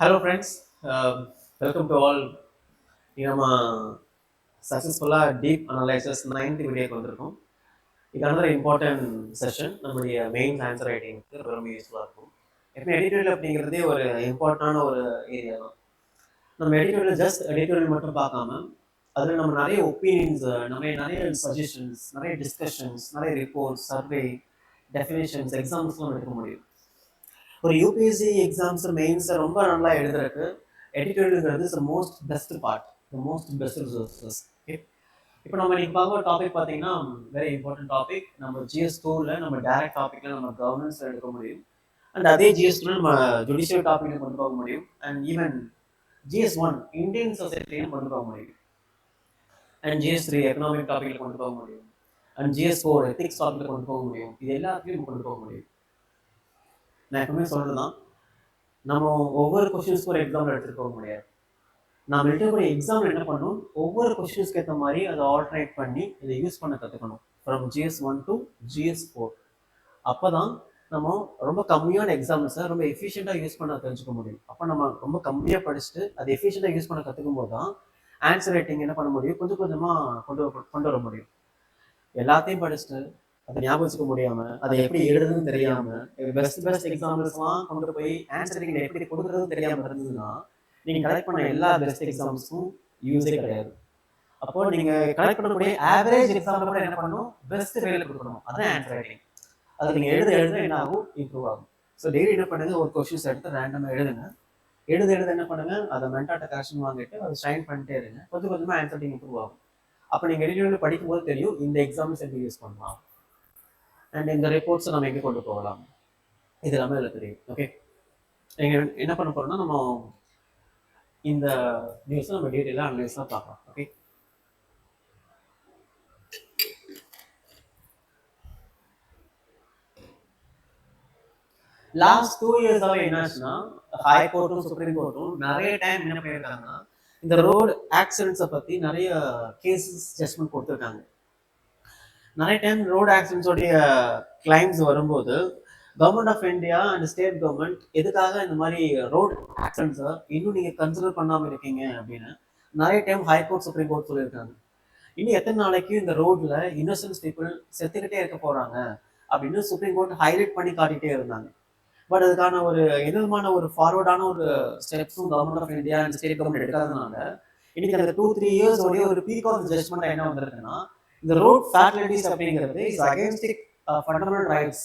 Hello friends, welcome to all. இது நம்ம சக்ஸஸ்ஃபுல்லாக டீப் அனலைசஸ் 9th வீடியோக்கு வந்திருக்கோம். இது another இம்பார்ட்டன்ட் செஷன் நம்முடைய மெயின் ஆன்சர் ரைட்டிங்க்கு ரொம்ப யூஸ்ஃபுல்லாக இருக்கும். எப்பவுமே எடிட்டோரியல் அப்படிங்கிறதே ஒரு இம்பார்ட்டண்டான ஒரு ஏரியா தான். நம்ம எடிட்டோரியல் ஜஸ்ட் எடிட்டோரியல் மட்டும் பார்க்காம அதில் நம்ம நிறைய ஒப்பீனியன்ஸ், நிறைய நிறைய சஜஷன்ஸ், நிறைய டிஸ்கஷன்ஸ், நிறைய ரிப்போர்ட்ஸ், சர்வே, டெஃபினேஷன்ஸ், எக்ஸாம்ஸ்லாம் எடுக்க முடியும். ஒரு யூபிஎஸ்சி எக்ஸாம்ஸ் மெயின்ஸ் ரொம்ப நல்லா எழுதுறதுக்கு எடிட்டோரியல்ங்கிறது is most best part, most best resources. இப்போ நம்ம இன்னைக்கு பார்க்குற டாபிக் பார்த்தீங்கன்னா வெரி இம்பார்ட்டன்ட் டாபிக். நம்ம ஜிஎஸ் டூவில் நம்ம டைரக்ட் டாப்பிக்கில் நம்ம கவர்னன்ஸ் எடுக்க முடியும். அண்ட் அதே ஜிஎஸ் டூவில் நம்ம ஜுடிஷியல் டாப்பிக்கில் கொண்டு போக முடியும். And even GS one Indian சொசைட்டிலையும் கொண்டு போக முடியும். அண்ட் ஜிஎஸ் த்ரீ எக்கனாமிக் டாப்பிக்கில் கொண்டு போக முடியும். அண்ட் ஜிஎஸ் ஃபோர் எத்திக்ஸ் டாப்பிக்கில் கொண்டு போக முடியும். இது எல்லாத்துலேயும் கொண்டு போக முடியும். நான் எப்பவுமே சொல்கிறது தான், நம்ம ஒவ்வொரு கொஸ்டின்ஸ்க்கு ஒரு எக்ஸாம்பிள் எடுத்துகிட்டு போக முடியாது. நம்ம எழுதக்கூடிய எக்ஸாம்பிள் என்ன பண்ணணும், ஒவ்வொரு கொஸ்டின்ஸ்க்கு ஏற்ற மாதிரி அதை ஆல்டர்னேட் பண்ணி இதை யூஸ் பண்ண கற்றுக்கணும். From GS one to GS four. அப்போ தான் நம்ம ரொம்ப கம்மியான எக்ஸாம்பிள்ஸை ரொம்ப எஃபிஷியண்டாக யூஸ் பண்ண தெரிஞ்சுக்க முடியும். அப்போ நம்ம ரொம்ப கம்மியாக படிச்சுட்டு அதை எஃபிஷியண்டாக யூஸ் பண்ண கற்றுக்கும் போது தான் ஆன்சர் ரைட்டிங் என்ன பண்ண முடியும், கொஞ்சம் கொஞ்சமாக கொண்டு வர முடியும். எல்லாத்தையும் படிச்சுட்டு அதை ஞாபகம் வச்சுக்க முடியாம, அதை எப்படி எழுதுன்னு தெரியாம, பெஸ்ட் எக்ஸாம்பிள்ஸ்லாம் கொண்டு போய் ஆன்சரிங் எப்படி கொடுக்குறதுன்னு தெரியாம இருந்ததுன்னா நீங்க கலெக்ட் பண்ண எல்லா பெஸ்ட் எக்ஸாம்ஸும் யூஸே கிடையாது. அப்போ நீங்க கலெக்ட் பண்ணக்கூடிய ஆவரேஜ் எக்ஸாம்பிள் கூட என்ன பண்ணணும், பெஸ்ட் வேலை கொடுக்கணும். அதான் ஆன்சர் ரைட்டிங். அது நீங்க எழுத என்ன ஆகும், இம்ப்ரூவ் ஆகும். ஸோ டெய்லி என்ன பண்ணுங்க, ஒரு கொஸ்டின்ஸ் எடுத்து ரேண்டமாக எழுதுங்க. எழுத என்ன பண்ணுங்க, அதை மென்டாட்ட கரெக்ஷன் வாங்கிட்டு அதை ஷைன் பண்ணிட்டே இருங்க. கொஞ்சம் கொஞ்சமாக ஆன்சர் ரைட்டிங் இம்ப்ரூவ் ஆகும். அப்போ நீங்க எடிட்டோரியல் படிக்கும்போது தெரியும் இந்த எக்ஸாம்ஸ் எப்படி யூஸ் பண்ணலாம் அண்ட் இந்த ரிப்போர்ட்ஸை நம்ம எங்கே கொண்டு போகலாம், இது எல்லாமே அதில் தெரியும். ஓகே, நீங்கள் என்ன பண்ண போறோம்னா நம்ம இந்த நியூஸை நம்ம டீட்டெயிலாக அனலைஸ்லாம் பார்க்கலாம். ஓகே, லாஸ்ட் 2 இயர்ஸாவே என்னாச்சுன்னா ஹை கோர்ட்டும் சுப்ரீம் கோர்ட்டும் நிறைய டைம் என்ன பண்ணியிருக்காங்கன்னா இந்த ரோடு ஆக்சிடென்ட்ஸை பற்றி நிறைய கேசஸ் ஜட்மெண்ட் கொடுத்துருக்காங்க. நிறைய டைம் ரோடு ஆக்சிடென்ட்ஸோடைய கிளைம்ஸ் வரும்போது government of India and state government எதுக்காக இந்த மாதிரி ரோடு ஆக்சிடென்ட்ஸை இன்னும் நீங்கள் கன்சிடர் பண்ணாமல் இருக்கீங்க அப்படின்னு நிறைய டைம் ஹைகோர்ட் சுப்ரீம் கோர்ட் சொல்லியிருக்காங்க. இன்னும் எத்தனை நாளைக்கு இந்த ரோட்ல இன்னோசன்ஸ் பீப்புள் செத்துக்கிட்டே இருக்க போறாங்க அப்படின்னு சுப்ரீம் கோர்ட் ஹைலைட் பண்ணி காட்டிகிட்டே இருந்தாங்க. பட் அதுக்கான ஒரு எதிர்மான ஒரு ஃபார்வர்டான ஒரு ஸ்டெப்ஸும் government of India and state government எடுக்காதனால இன்னைக்கு அந்த 2-3 இயர்ஸ் உடைய ஒரு பீக் ஆஃப் ஜட்மெண்ட் என்ன வந்திருக்குன்னா, இந்த ரோட் ஃபேட்டலிட்டிஸ் அப்படிங்கிறது is against fundamental rights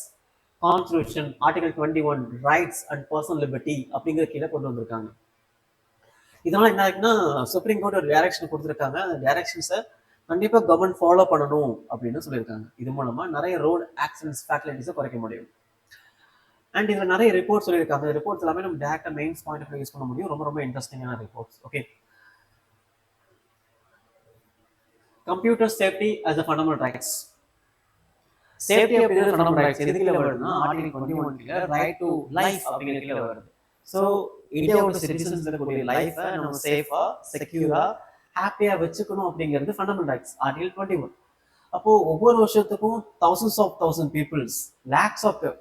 constitution article 21 rights and personal liberty அப்படிங்கிற கீழே கொண்டு வந்திருக்காங்க. இதனால என்ன ஆகுதுன்னா, சுப்ரீம் கோர்ட் ஒரு டைரக்ஷன் கொடுத்துருக்காங்க. அந்த டைரக்ஷன்ஸை கண்டிப்பாக கவர்மெண்ட் ஃபாலோ பண்ணணும் அப்படின்னு சொல்லியிருக்காங்க. இது மூலமா நிறைய ரோடு ஆக்சிடென்ட்ஸ் ஃபேட்டலிட்டிஸை குறைக்க முடியும். அண்ட் இதில் நிறைய ரிப்போர்ட்ஸ் சொல்லியிருக்காங்க. ரிப்போர்ட்ஸ் எல்லாமே நம்ம டேரக்டாக மெயின்ஸ் பாயிண்ட் யூஸ் பண்ண முடியும். ரொம்ப ரொம்ப இன்ட்ரெஸ்டிங்கான reports. Okay, computer safety as a fundamental rights. Safety அப்படிங்கிறது ஃபண்டமெண்டல் ரைட்ஸ். எது கீழே வருதுன்னா ஆர்டிகல் 21 கீழே ரைட் டு லைஃப் அப்படிங்கிற கீழே வருது. ஸோ இந்தியாவோட சிட்டிசன்ஸ் இருக்கக்கூடிய லைஃபை நம்ம சேஃபா செக்யூரா ஹாப்பியா வச்சுக்கணும் அப்படிங்கிறது ஃபண்டமெண்டல் ரைட்ஸ் ஆர்டிகல் 21. அப்போ ஒவ்வொரு வருஷத்துக்கும் thousands பீப்புள்ஸ்,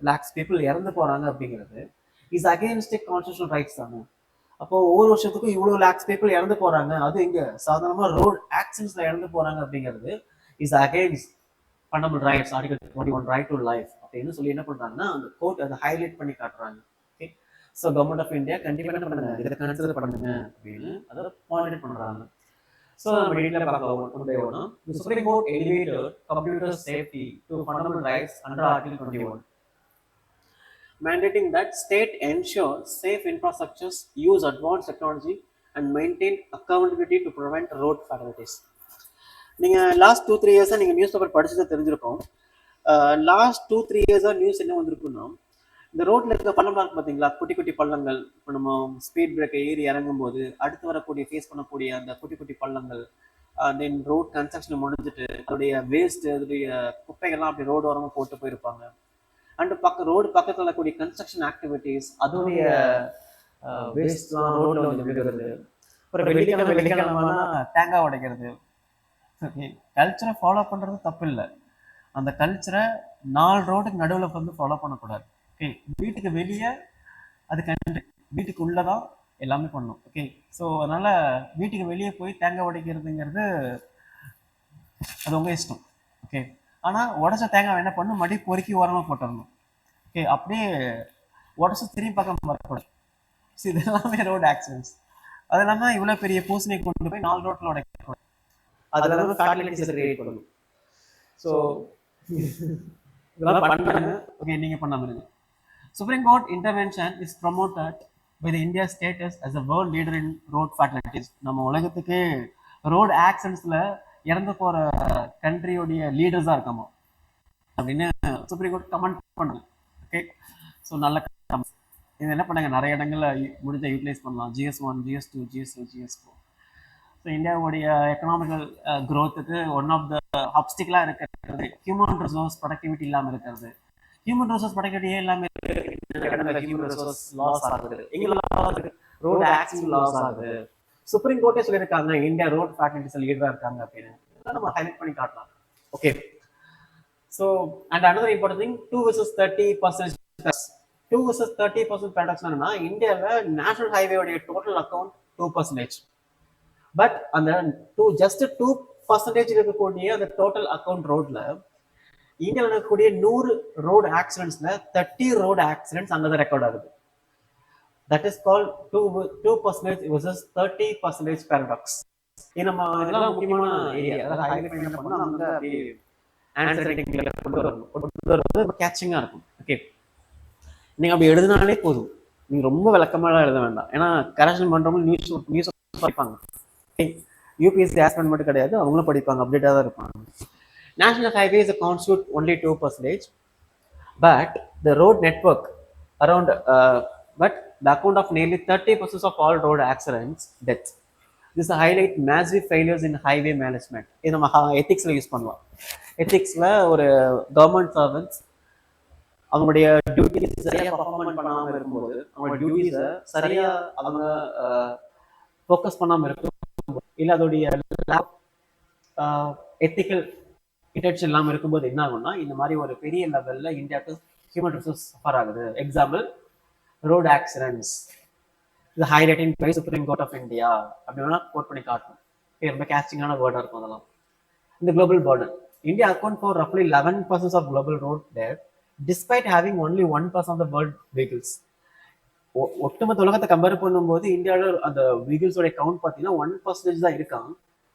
லேக்ஸ் பீப்புள் இறந்து போறாங்க அப்படிங்கிறது இஸ் அகெயின்ஸ்ட் கான்ஸ்டிடியூஷனல் ரைட்ஸ் தானே. அப்போ ஒவ்வொரு வருஷத்துக்கும் இவ்வளோ லேக்ஸ் பீப்புள் இறந்து போறாங்க, அது இங்க சாதாரணமா ரோட் ஆக்சிடென்ட்ஸ்ல இறந்து போறாங்க அப்படிங்கிறது is against fundamental rights article 21 right to life அப்படின்னு சொல்லி என்ன பண்றாங்கன்னா அந்த கோர்ட் அதை ஹைலைட் பண்ணி காட்டுறாங்க. Okay, so government of India கண்டிப்பாக என்ன பண்ணுங்க, இதை கன்சிடர் பண்ணுங்க அப்படின்னு அதை பாயிண்ட் பண்றாங்க. ஸோ நம்ம டீட்டெயிலாக பார்க்கலாம் one by one. The Supreme Court elevated computer safety to fundamental rights under Article 21, mandating that state ensure safe infrastructures, use advanced technology and maintain accountability to prevent road fatalities. நீங்கள் last 2-3 இயர்ஸாக நீங்கள் news paper படிச்சுட்டு தெரிஞ்சிருக்கோம். Last 2-3 இயர்ஸாக news என்ன வந்திருக்குன்னா, இந்த ரோட்ல இருக்க பள்ளம்லாம் இருக்கு பார்த்தீங்களா, குட்டி குட்டி பள்ளங்கள். இப்போ நம்ம ஸ்பீட் பிரேக்கை ஏறி இறங்கும் போது அடுத்து வரக்கூடிய ஃபேஸ் பண்ணக்கூடிய அந்த குட்டி குட்டி பள்ளங்கள், தென் ரோட் கன்ஸ்ட்ரக்ஷன் முடிஞ்சிட்டு அதோடைய வேஸ்ட், அதோடைய குப்பைகள்லாம் அப்படி ரோடு ஓரமாக போட்டு போயிருப்பாங்க. அண்ட் ரோடு பக்கத்தில் இருக்கக்கூடிய கன்ஸ்ட்ரக்ஷன் ஆக்டிவிட்டீஸ், அதோடைய வேஸ்ட்லாம் ரோட்ல வந்து விடுறது. அப்புறம் வெள்ளிக்கிழமை தேங்காய் உடைக்கிறது. கல்ச்சரை ஃபாலோ பண்ணுறது தப்பு இல்லை, அந்த கல்ச்சரை 4 ரோடுக்கு நடுவில் வந்து ஃபாலோ பண்ணக்கூடாது. ஓகே, வீட்டுக்கு வெளியே அது கண்டு, வீட்டுக்கு உள்ளதான் எல்லாமே பண்ணணும். ஓகே, ஸோ அதனால் வீட்டுக்கு வெளியே போய் தேங்காய் உடைக்கிறதுங்கிறது அது உங்கள் இஷ்டம். ஓகே, ஆனால் உடச்ச தேங்காய் என்ன பண்ணணும், மடி பொறுக்கி ஓரமாக போட்டுடணும். ஓகே, அப்படியே உடச்சி திரும்பி பக்கம் வரக்கூடாது. ஸோ இது எல்லாமே ரோடு ஆக்சிடென்ட்ஸ். அது இல்லாமல் இவ்வளோ பெரிய பூசணி கொண்டு போய் 4 ரோட்டில் உடைக்கக்கூடாது. அது எல்லாமே ஃபேட்டலிட்டிஸ் கிரியேட் பண்ணும். ஸோ இதெல்லாம் பண்ணாங்க. ஓகே, நீங்கள் பண்ணாமல் இருங்க. Supreme Court intervention is promoted by the India status as a world leader in road fatalities. நம்ம உலகத்துக்கே ரோடு ஆக்சிடென்ட்ஸில் இறந்து போகிற கண்ட்ரியோடைய லீடர்ஸாக இருக்கமா அப்படின்னு சுப்ரீம் கோர்ட் கமெண்ட் பண்ணுங்க. ஓகே, ஸோ நல்ல கமெண்ட்ஸ். இது என்ன பண்ணாங்க, நிறைய இடங்களில் முடிஞ்ச யூட்டிலைஸ் பண்ணலாம். GS1, GS2, GS3, GS4. So இந்தியாவுடைய எக்கனாமிக்கல் க்ரோத்துக்கு ஒன் ஆஃப் த ஆப்ஸ்டிக்கலாக இருக்கிறது ஹியூமன் ரிசோர்ஸ் ப்ரொடக்டிவிட்டி இல்லாமல் இருக்கிறது. ஹியூமன் ரிசோர்ஸ் ப்ரொடக்டிவிட்டி எல்லாமே ஹியூமன் ரிசோர்ஸ் லாஸ் ஆகுது, எங்களுக்கு ரோடு ஆக்சிடென்ட் லாஸ் ஆகுது. சுப்ரீம் கோர்ட்டே சொல்லியிருக்காங்க இந்தியா ரோட் ஃபேட்டலிட்டிஸ் லீடராக இருக்காங்க அப்படின்னு நம்ம ஹைலைட் பண்ணி காட்டலாம். Okay, so and another important thing 2 versus 30%. 2 versus 30% products என்னன்னா, இந்தியாவில் நேஷனல் ஹைவேயோடைய டோட்டல் அக்கௌண்ட் 2%. பட் அந்த ஜஸ்ட் 2% இருக்கக்கூடிய அந்த டோட்டல் அக்கௌண்ட் ரோட்ல இந்தியாவில் இருக்கக்கூடிய 100 ரோடு ஆக்சிடென்ட்ஸ்ல 30 ரோடு ஆக்சிடென்ட்ஸ் அங்கதான் ரெக்கார்ட் ஆகுது. That is called 2% versus 30% paradox. இது நம்ம இதெல்லாம் முக்கியமான ஏரியா, அதாவது ஹைலைட் பண்ணி என்ன பண்ணா அங்க அப்படியே ஆன்சர் ரைட்டிங்ல கொண்டு வரது கேட்சிங்கா இருக்கும். ஓகே, நீங்க அப்படி எழுதினாலே போதும், நீங்க ரொம்ப விளக்கமாக எழுத வேண்டாம். ஏன்னா கரெக்ஷன் பண்றவங்க நியூஸ் படிப்பாங்க. யூபிஎஸ்சி ஆஸ்பிரண்ட் மட்டும் கிடையாது, அவங்களும் படிப்பாங்க, அப்டேட்டாக தான் இருப்பாங்க. National highways constitute only 2%, but the road network around, but the account of nearly 30% of all road accidents deaths. This highlight massive failures in highway management. இது நம்ம எத்திக்ஸ்ல யூஸ் பண்ணலாம். எத்திக்ஸ்ல ஒரு கவர்மெண்ட் சர்வன்ட்ஸ் அவங்களுடைய டியூட்டிஸ் சரியா பர்ஃபார்ம் பண்ணாம இருக்கும்போது, அவங்களோட டியூட்டிஸை சரியா அவங்க ஃபோக்கஸ் பண்ணாம இருக்கும், இல்லை அதோடைய எத்திக்கல் இன்டென்ஷன் இல்லாமல் இருக்கும்போது என்ன ஆகும்னா, இந்த மாதிரி ஒரு பெரிய லெவலில் இந்தியாவுக்கு ஹியூமன் ரிசோர்ஸ் சஃபர் ஆகுது. Example road accidents. இது highlighting by supreme court of India அப்படின்னா கோட் பண்ணி காட்டும். ரொம்ப கேஸ்டிங்கான வேர்டாக இருக்கும் அதெல்லாம். இந்த global burden, India account for ரஃப்லி 11% of global road death despite having only 1% of the world vehicles. ஒட்டுமொத்த உலகத்தை கம்பேர் பண்ணும்போது இந்தியாவில் அந்த வெஹிக்கிள்ஸோட கவுண்ட் பார்த்தீங்கன்னா 1% தான் இருக்காங்க.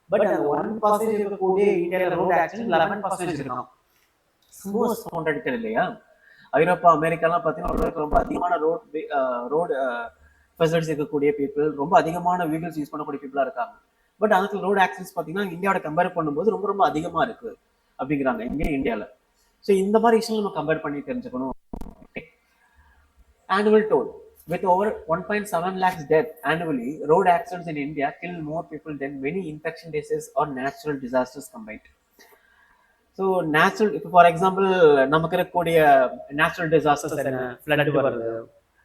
பட் அந்த 1% இருக்கக்கூடிய இந்தியாவில் ரோட் ஆக்சிடென்ட் 11% இருக்கான். மோஸ்ட் கான்ட்ராடிக்டட் இல்லையா? ஐரோப்பா, அமெரிக்காலாம் பார்த்தீங்கன்னா ரொம்ப அதிகமான ரோடு ஃபெசிலிட்டிஸ் இருக்கக்கூடிய பீப்புள், ரொம்ப அதிகமான வெஹிக்கிள்ஸ் யூஸ் பண்ணக்கூடிய பீப்புளாக இருக்காங்க. பட் அதுக்கு ரோடு ஆக்சிடென்ட்ஸ் பார்த்தீங்கன்னா இந்தியாவோட கம்பேர் பண்ணும்போது ரொம்ப ரொம்ப அதிகமாக இருக்கு அப்படிங்கிறாங்க இந்தியாவில். ஸோ இந்த மாதிரி விஷயம் நம்ம கம்பேர் பண்ணி தெரிஞ்சுக்கணும். Annual toll. With over 1.7 lakhs deaths annually, road accidents in India kill more people than many infection diseases or natural disasters combined. So, natural, for example, நமக்கு இருக்கக்கூடிய natural disasters என்ன, flood வருது,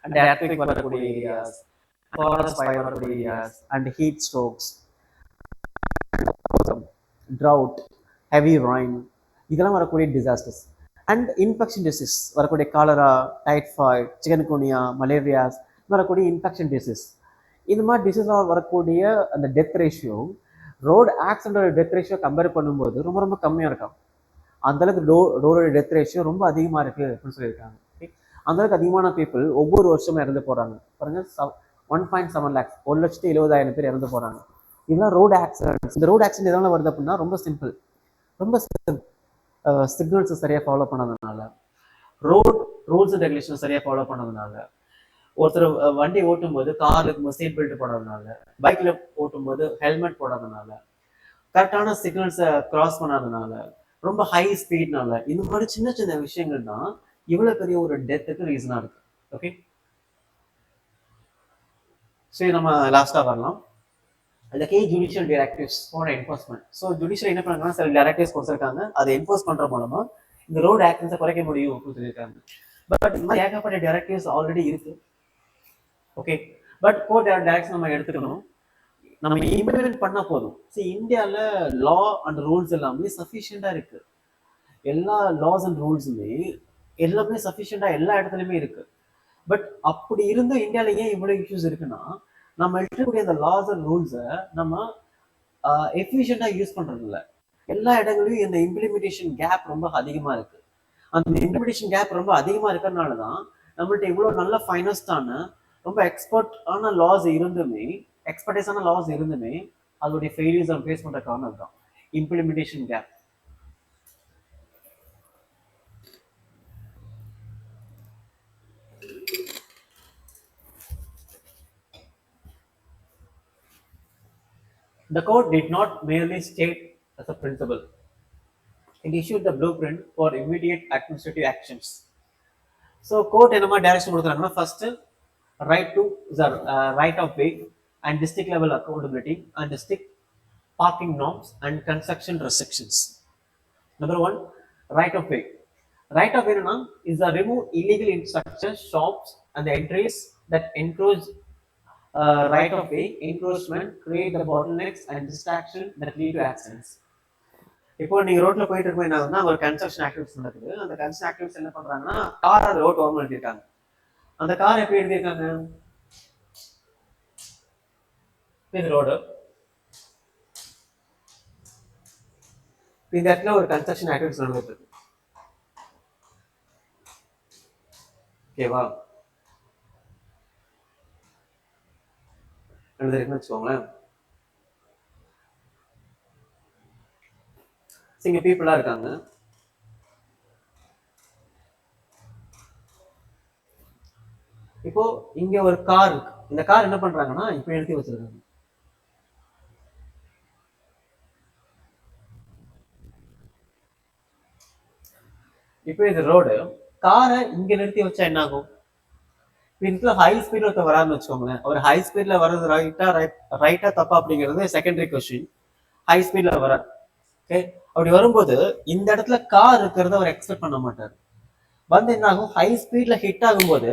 and earthquake வரக்கூடிய areas, forest fire வரக்கூடிய areas, and heat strokes, drought, heavy rain, இதெல்லாம் வரக்கூடிய disasters. And infection disease வரக்கூடிய cholera, typhoid, chikungunya, malarias வரக்கூடிய இன்ஃபெக்ஷன் டிசீஸ். இந்த மாதிரி டிசீஸாக வரக்கூடிய அந்த டெத் ரேஷியோ ரோடு ஆக்சிடென்டோட டெத் ரேஷியோ கம்பேர் பண்ணும்போது ரொம்ப ரொம்ப கம்மியாக இருக்கும். அந்தளவுக்கு ரோடோட டெத் ரேஷியோ ரொம்ப அதிகமாக இருக்குது அப்படின்னு சொல்லியிருக்காங்க. அந்தளவுக்கு அதிகமான பீப்புள் ஒவ்வொரு வருஷமும் இறந்து போகிறாங்க. பாருங்க, 1.7 lakhs, 1,70,000 பேர் இறந்து போகிறாங்க. இதெல்லாம் ரோடு ஆக்சிடென்ட்ஸ். இந்த ரோடு ஆக்சிடென்ட் எதனால் வருது அப்படின்னா ரொம்ப சிம்பிள். சிக்னல்ஸ் சரியாக ஃபாலோ பண்ணதுனால, ரூல்ஸ் அண்ட் ரெகுலேஷன் சரியாக ஃபாலோ பண்ணதுனால, ஒருத்தர் வண்டி ஓட்டும் போது கார் இருக்கும்போது சீட் பெல்ட் போடாதனால, பைக்ல ஓட்டும் போது ஹெல்மெட் போடாதனால, கரெக்டான சிக்னல்ஸை கிராஸ் பண்ணாதனால, ரொம்ப ஹை ஸ்பீட்னால, இந்த மாதிரி சின்ன சின்ன விஷயங்கள் தான் இவ்வளவு பெரிய ஒரு டெத்துக்கு ரீசனா இருக்கு. ஓகே, சரி நம்ம லாஸ்டா வரலாம். The key judicial directives for enforcement. So judicial என்ன பண்ணாங்கன்னா சில directives கொடுத்திருக்காங்க, அதை என்ஃபோர்ஸ் பண்ற மூலமா இந்த ரோடு ஆக்சிடென்ட்ஸை குறைக்க முடியும் அப்படின்னு சொல்லியிருக்காங்க. பட் இந்த மாதிரி ஏகப்பட்ட directives ஆல்ரெடி இருக்கு. ஓகே, பட் கோர்ட் டைரக்ஷன் நம்ம எடுத்துக்கணும், நம்ம இம்ப்ளிமெண்ட் பண்ணா போதும். சரி, இந்தியாவில் லா அண்ட் ரூல்ஸ் எல்லாமே சஃபிஷியண்டா இருக்கு. எல்லா லாஸ் அண்ட் ரூல்ஸுமே எல்லாமே சஃபிஷியண்டா எல்லா இடத்துலையுமே இருக்கு. பட் அப்படி இருந்தும் இந்தியாவில் ஏன் இவ்வளோ இஷ்யூஸ் இருக்குன்னா, நம்ம இருக்கக்கூடிய அந்த லாஸ் அண்ட் ரூல்ஸை நம்ம எஃபிஷியண்டாக யூஸ் பண்ணுறது இல்லை. எல்லா இடங்களையும் இந்த இம்ப்ளிமெண்டேஷன் கேப் ரொம்ப அதிகமாக இருக்கு. அந்த இம்ப்ளிமெண்டேஷன் கேப் ரொம்ப அதிகமாக இருக்கிறதுனால தான் நம்மள்ட்ட இவ்வளோ நல்ல ஃபைனஸ்டான ரொம்ப எக்ஸ்பர்ட்டான லாஸ் இருந்துமே எக்ஸ்பர்டைஸான லாஸ் இருந்துமே அதோடைய ஃபெயிலியர்ஸ் நம்ம ஃபேஸ் பண்ணுற காரணம் தான் implementation gap. The code did not merely state as a principle. It issued the blueprint for immediate administrative actions. So, court enama direction கொடுக்குறாங்கன்னா first right to the right of way and district level accountability and district parking norms and construction restrictions. Number one, right of way. Right of way is the remove illegal structures, shops and the entries that encroach right of way, encroachment, create the bottlenecks and distraction that lead to accidents. இப்போ நீங்க ரோட்ல போயிட்டு இருக்கும் என்ன ஆகுதுன்னா ஒரு construction activities நடக்குது. அந்த கன்ஸ்ட்ரக்ஷன் ஆக்டிவிட்டிஸ் என்ன பண்றாங்கன்னா கார் அந்த ரோட் ஓரமா எழுதியிருக்காங்க. அந்த கார் எப்படி எழுதியிருக்காங்க? இது ரோடு, இந்த இடத்துல ஒரு கன்ஸ்ட்ரக்ஷன் ஆக்டிவிட்டிஸ் நடந்துட்டு இருக்கு. ஓகேவா? எழுதிருக்குன்னு வச்சுக்கோங்களேன். இங்க பீப்புளா இருக்காங்க. இப்போ இங்க ஒரு கார் இருக்கு. இந்த கார் என்ன பண்றாங்கன்னா இப்ப எழுதி வச்சிருக்காங்க. இப்போ இது ரோடு, காரை இங்க நிறுத்தி வச்சா என்ன ஆகும்? இதுல ஹை ஸ்பீட்ல ஒருத்தர் வரான்னு வச்சுக்கோங்களேன். அவர் ஹை ஸ்பீட்ல வர்றது ரைட்டா தப்பா அப்படிங்கிறது செகண்டரி கொஸ்டின். ஹை ஸ்பீட்ல வர ஓகே, அப்படி வரும்போது இந்த இடத்துல கார் இருக்கிறத அவர் எக்ஸ்பெக்ட் பண்ண மாட்டார். வந்து என்ன ஆகும்? ஹை ஸ்பீட்ல ஹிட் ஆகும்போது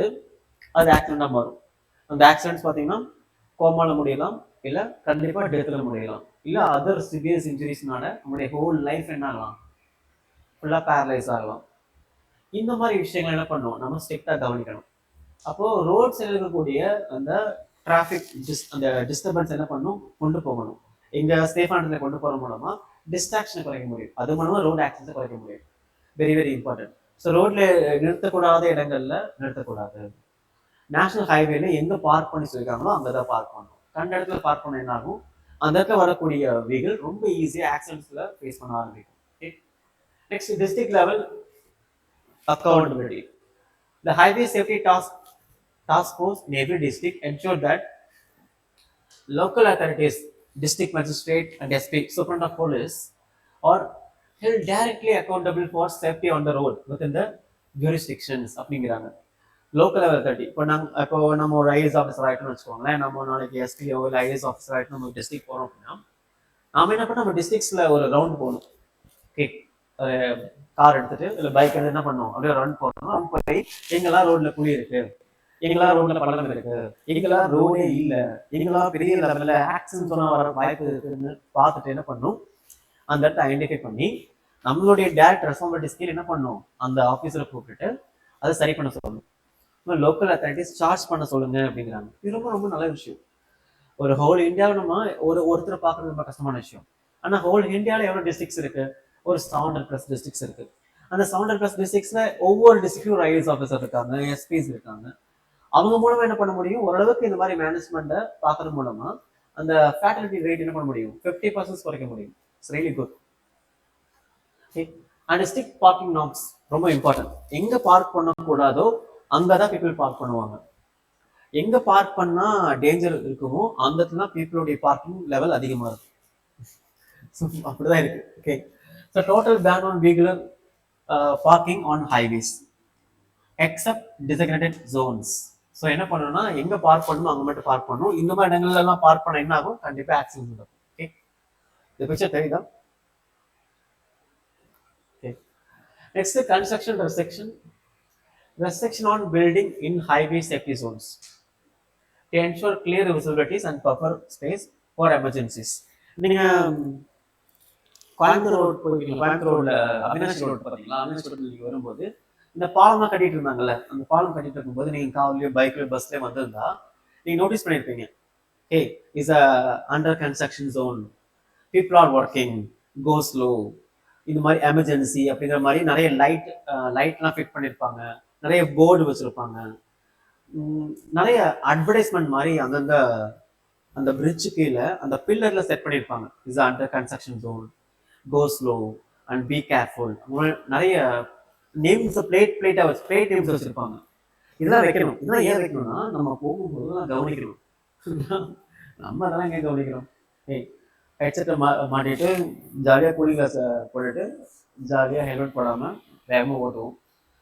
அது ஆக்சிடென்டா மாறும். அந்த ஆக்சிடென்ட்ஸ் பார்த்தீங்கன்னா கோமால முடியலாம், இல்லை கண்டிப்பா டெத்ல முடியலாம், இல்லை அதர் சிவியர்ஸ் இன்ஜுரிஸ்னால நம்மளுடைய ஹோல் லைஃப் என்ன ஆகலாம்? ஃபுல்லா பேரலைஸ் ஆகலாம். இந்த மாதிரி விஷயங்கள் என்ன பண்ணுவோம்? நம்ம ஸ்ட்ரிக்டா கவனிக்கணும். அப்போ ரோட்ஸ் இருக்கக்கூடிய அந்த டிராஃபிக் அந்த டிஸ்டர்பன்ஸ் என்ன பண்ணும்? கொண்டு போகணும். எங்க சேஃபானதுல கொண்டு போற மூலமா டிஸ்ட்ராக்ஷனை குறைக்க முடியும். அது மூலமா ரோட் ஆக்சிடென்ட்டை குறைக்க முடியும். Very very important. ஸோ ரோட்ல நிறுத்தக்கூடாத இடங்கள்ல நிறுத்தக்கூடாது. நேஷனல் ஹைவேல எங்க பார்க் பண்ணி சொல்லியிருக்காங்களோ அங்கதான் பார்க் பண்ணணும். கண்ட இடத்துல பார்க் பண்ண என்ன ஆகும்? அந்த இடத்துல வரக்கூடிய வெஹிக்கிள் ரொம்ப ஈஸியா ஆக்சிடென்ட்ஸ்ல ஃபேஸ் பண்ண ஆரம்பிக்கும். Next, district level accountability. The Highway Safety Task Force in every district ensure that local authorities, district magistrate and SP, superintendent of police, are held directly accountable for safety on the road within the jurisdictions. அப்படிங்கிறாங்க. Local level authority. இப்போ நம்ம ஒரு IAS officer ஆகிட்டோம்னு வச்சுக்கோங்களேன். நம்ம நாளைக்கு SPO இல்லை IAS officer ஆகிட்டு நம்ம டிஸ்ட்ரிக்ட் போகிறோம் அப்படின்னா நாம என்ன பண்ணோம்? நம்ம டிஸ்ட்ரிக்ட்ஸில் ஒரு ரவுண்ட் போகணும். ஓகே, கார் எடுத்துட்டு இல்லை பைக் எடுத்து என்ன பண்ணுவோம்? அப்படியே ரன் போகணும். ரன் போய் எங்கெல்லாம் ரோட்ல குழி இருக்கு, எங்கெல்லாம் ரோட்ல பள்ளம் இருக்கு, எங்கெல்லாம் ரோடே இல்லை, எங்கெல்லாம் பெரிய லெவலில் ஆக்சிடென்ட் சொன்னா வர வாய்ப்பு இருக்குன்னு பார்த்துட்டு என்ன பண்ணும்? அந்த இடத்த ஐடென்டிஃபை பண்ணி நம்மளுடைய டேரக்ட் ரெஸ்பான்சிபிலிட்டி ஸ்கீல் என்ன பண்ணும்? அந்த ஆஃபீஸரை கூப்பிட்டுட்டு அதை சரி பண்ண சொல்லணும். லோக்கல் அத்தாரிட்டிஸ் சார்ஜ் பண்ண சொல்லுங்க அப்படிங்கிறாங்க. இது ரொம்ப ரொம்ப நல்ல விஷயம். ஒரு ஹோல் இந்தியாவில் நம்ம ஒருத்தரை பார்க்கறது ரொம்ப கஷ்டமான விஷயம். ஆனால் ஹோல் இந்தியாவில் எவ்வளோ டிஸ்ட்ரிக்ட்ஸ் இருக்கு? ஒரு 700+ டிஸ்ட்ரிக்ட்ஸ் இருக்கு. அந்த 700+ டிஸ்ட்ரிக்ட்ஸ்ல ஒவ்வொரு டிஸ்ட்ரிக்டும் ஒரு ஐஏஎஸ் ஆஃபீஸர் இருக்காங்க, எஸ்பிஸ் இருக்காங்க. அவங்க மூலமா என்ன பண்ண முடியும்? ஓரளவுக்கு இந்த மாதிரி மேனேஜ்மெண்ட்டை பார்க்கறது மூலமா அந்த ஃபேட்டலிட்டி ரேட் என்ன பண்ண முடியும்? 50% குறைக்க முடியும். It's really good. And strict parking norms ரொம்ப இம்பார்ட்டன்ட். எங்க பார்க் பண்ணக்கூடாதோ அங்கதான் பீப்புள் பார்க் பண்ணுவாங்க. எங்க பார்க் பண்ணா டேஞ்சர் இருக்குமோ அந்த இடத்துல பீப்புளுடைய பார்க்கிங் லெவல் அதிகமா இருக்கும். அப்படிதான் இருக்கு. Okay, so total ban on vehicular parking on highways except designated zones. So என்ன பண்ணணும்னா எங்க பார்க் பண்ணணும் அங்க மட்டும் பார்க் பண்ணணும். இந்த மாதிரி இடங்கள்ல எல்லாம் பார்க் பண்ண என்ன ஆகும்? கண்டிப்பா ஆக்சிடென்ட் நடக்கும். ஓகே, இந்த பிக்சர் தெரியுதா? Okay, next construction restriction on building in highway safety zones to ensure clear visibilities and buffer space for emergencies. நீங்க கோயம்புத்தூர் ரோட் போயிருக்கீங்க. கோயம்புத்தூர் ரோட்ல அவினாஷ் ரோட் பார்த்தீங்களா? அவினாஷ் ரோட்ல நீங்க வரும்போது இந்த பாலம்லாம் கட்டிட்டு இருந்தாங்கல்ல, அந்த பாலம் கட்டிட்டு இருக்கும்போது நீங்க கார்லயோ பைக்லயோ பஸ்லயோ வந்திருந்தா நீங்க நோட்டீஸ் பண்ணிருப்பீங்க. Hey, is a under construction zone, people are working, go slow. இந்த மாதிரி எமர்ஜென்சி அப்படிங்கிற மாதிரி நிறைய லைட்லாம் ஃபிட் பண்ணியிருப்பாங்க, நிறைய போர்டு வச்சிருப்பாங்க, நிறைய அட்வர்டைஸ்மெண்ட் மாதிரி அங்கங்க அந்த பிரிட்ஜு கீழே அந்த பில்லர்ல செட் பண்ணியிருப்பாங்க. Is under construction zone, go slow and be careful. நிறைய நேம்ஸ் பிளேட் நேம்ஸ் வச்சிருப்பாங்க. இதெல்லாம் வைக்கணும். இதெல்லாம் ஏன் வைக்கணும்னா நம்ம போகும்போது தான் கவனிக்கணும். நம்ம அதெல்லாம் எங்கே கவனிக்கிறோம்? ஏய், ஹெட்செட்டை மாட்டிட்டு ஜாலியாக கூலிங் கிளாஸை போட்டுட்டு ஜாலியாக ஹெல்மெட் போடாமல் வேகமாக ஓட்டுவோம்.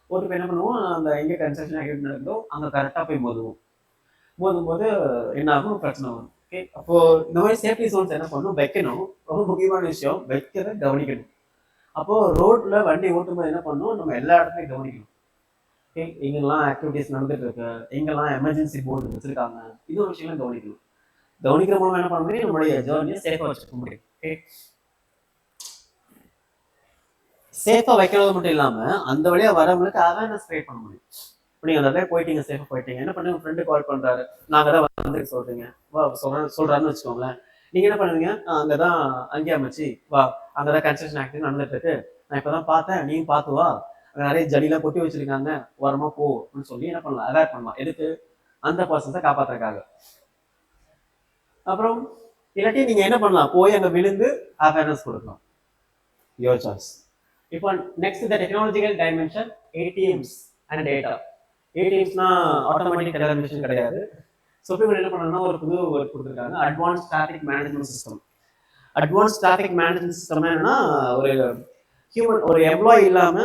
ஓட்டு போய் என்ன பண்ணுவோம், அந்த எங்கே கன்ஸ்ட்ரக்ஷன் ஆக்டிவிட்டி நடக்குதோ அங்கே கரெக்டாக போய் மோதும் போது என்ன ஆகும், பிரச்சனை வரும். ஓகே, அப்போ இந்த மாதிரி சேஃப்டி ஜோன்ஸ் என்ன பண்ணணும், வைக்கணும். ரொம்ப முக்கியமான விஷயம், வைக்கிறத கவனிக்கணும். அப்போ ரோட்ல வண்டி ஓட்டும்போது என்ன பண்ணணும், நம்ம எல்லா இடத்துலையும் கவனிக்கணும். ஓகே, எங்கெல்லாம் ஆக்டிவிட்டிஸ் நடந்துட்டு இருக்கு, எங்கெல்லாம் எமர்ஜென்சி போர்டு வச்சிருக்காங்க, இது ஒரு விஷயம் கவனிக்கணும். கவனிக்கிற மூலம் என்ன பண்ண முடியும், நம்மளுடைய ஜேர்னியை சேஃபா வச்சுக்க முடியும். ஓகே, சேஃபா வைக்கிறது மட்டும் இல்லாம அந்த வழியா வரவங்களுக்கு அவேர்னஸ் கிரியேட் பண்ண முடியும். இப்போ நீங்க அந்த வழியா போயிட்டீங்க, சேஃபா போயிட்டீங்க, என்ன பண்ணுங்க, ஃப்ரெண்டு கால் பண்றாரு, நாங்க தான் வந்து சொல்றீங்க வா சொல்றாருன்னு வச்சுக்கோங்களேன். நீங்க என்ன பண்ணுவீங்க, அங்கதான் அங்கேயே அமைச்சு வா, அங்கதான் கன்ஸ்ட்ரக்ஷன் ஆக்டிவிட்டி நடந்துட்டு இருக்கு, நான் இப்பதான் பார்த்தேன், நீயும் பார்த்து வா, அங்க நிறைய ஜடிலாம் கொட்டி வச்சிருக்காங்க, வரமா போ அப்படின்னு சொல்லி என்ன பண்ணலாம், அவேர் பண்ணலாம். எதுக்கு, அந்த பர்சன்ஸை காப்பாத்துறதுக்காக. அப்புறம் இல்லாட்டி நீங்க என்ன பண்ணலாம், போய் அங்க விழுந்து அவேர்னஸ் கொடுக்கலாம். Your choice. இப்போ next the technological dimension, ATMs and data. ஏடிஎம்ஸ்னா ஆட்டோமேட்டிக் டெல்லர் மிஷின் கிடையாது. சுப்ரீம் என்ன பண்ணணும்னா ஒரு புது ஒர்க் கொடுத்துருக்காங்க, advance traffic management system. Advance traffic management system என்னன்னா, ஒரு எம்ப்ளாயி இல்லாம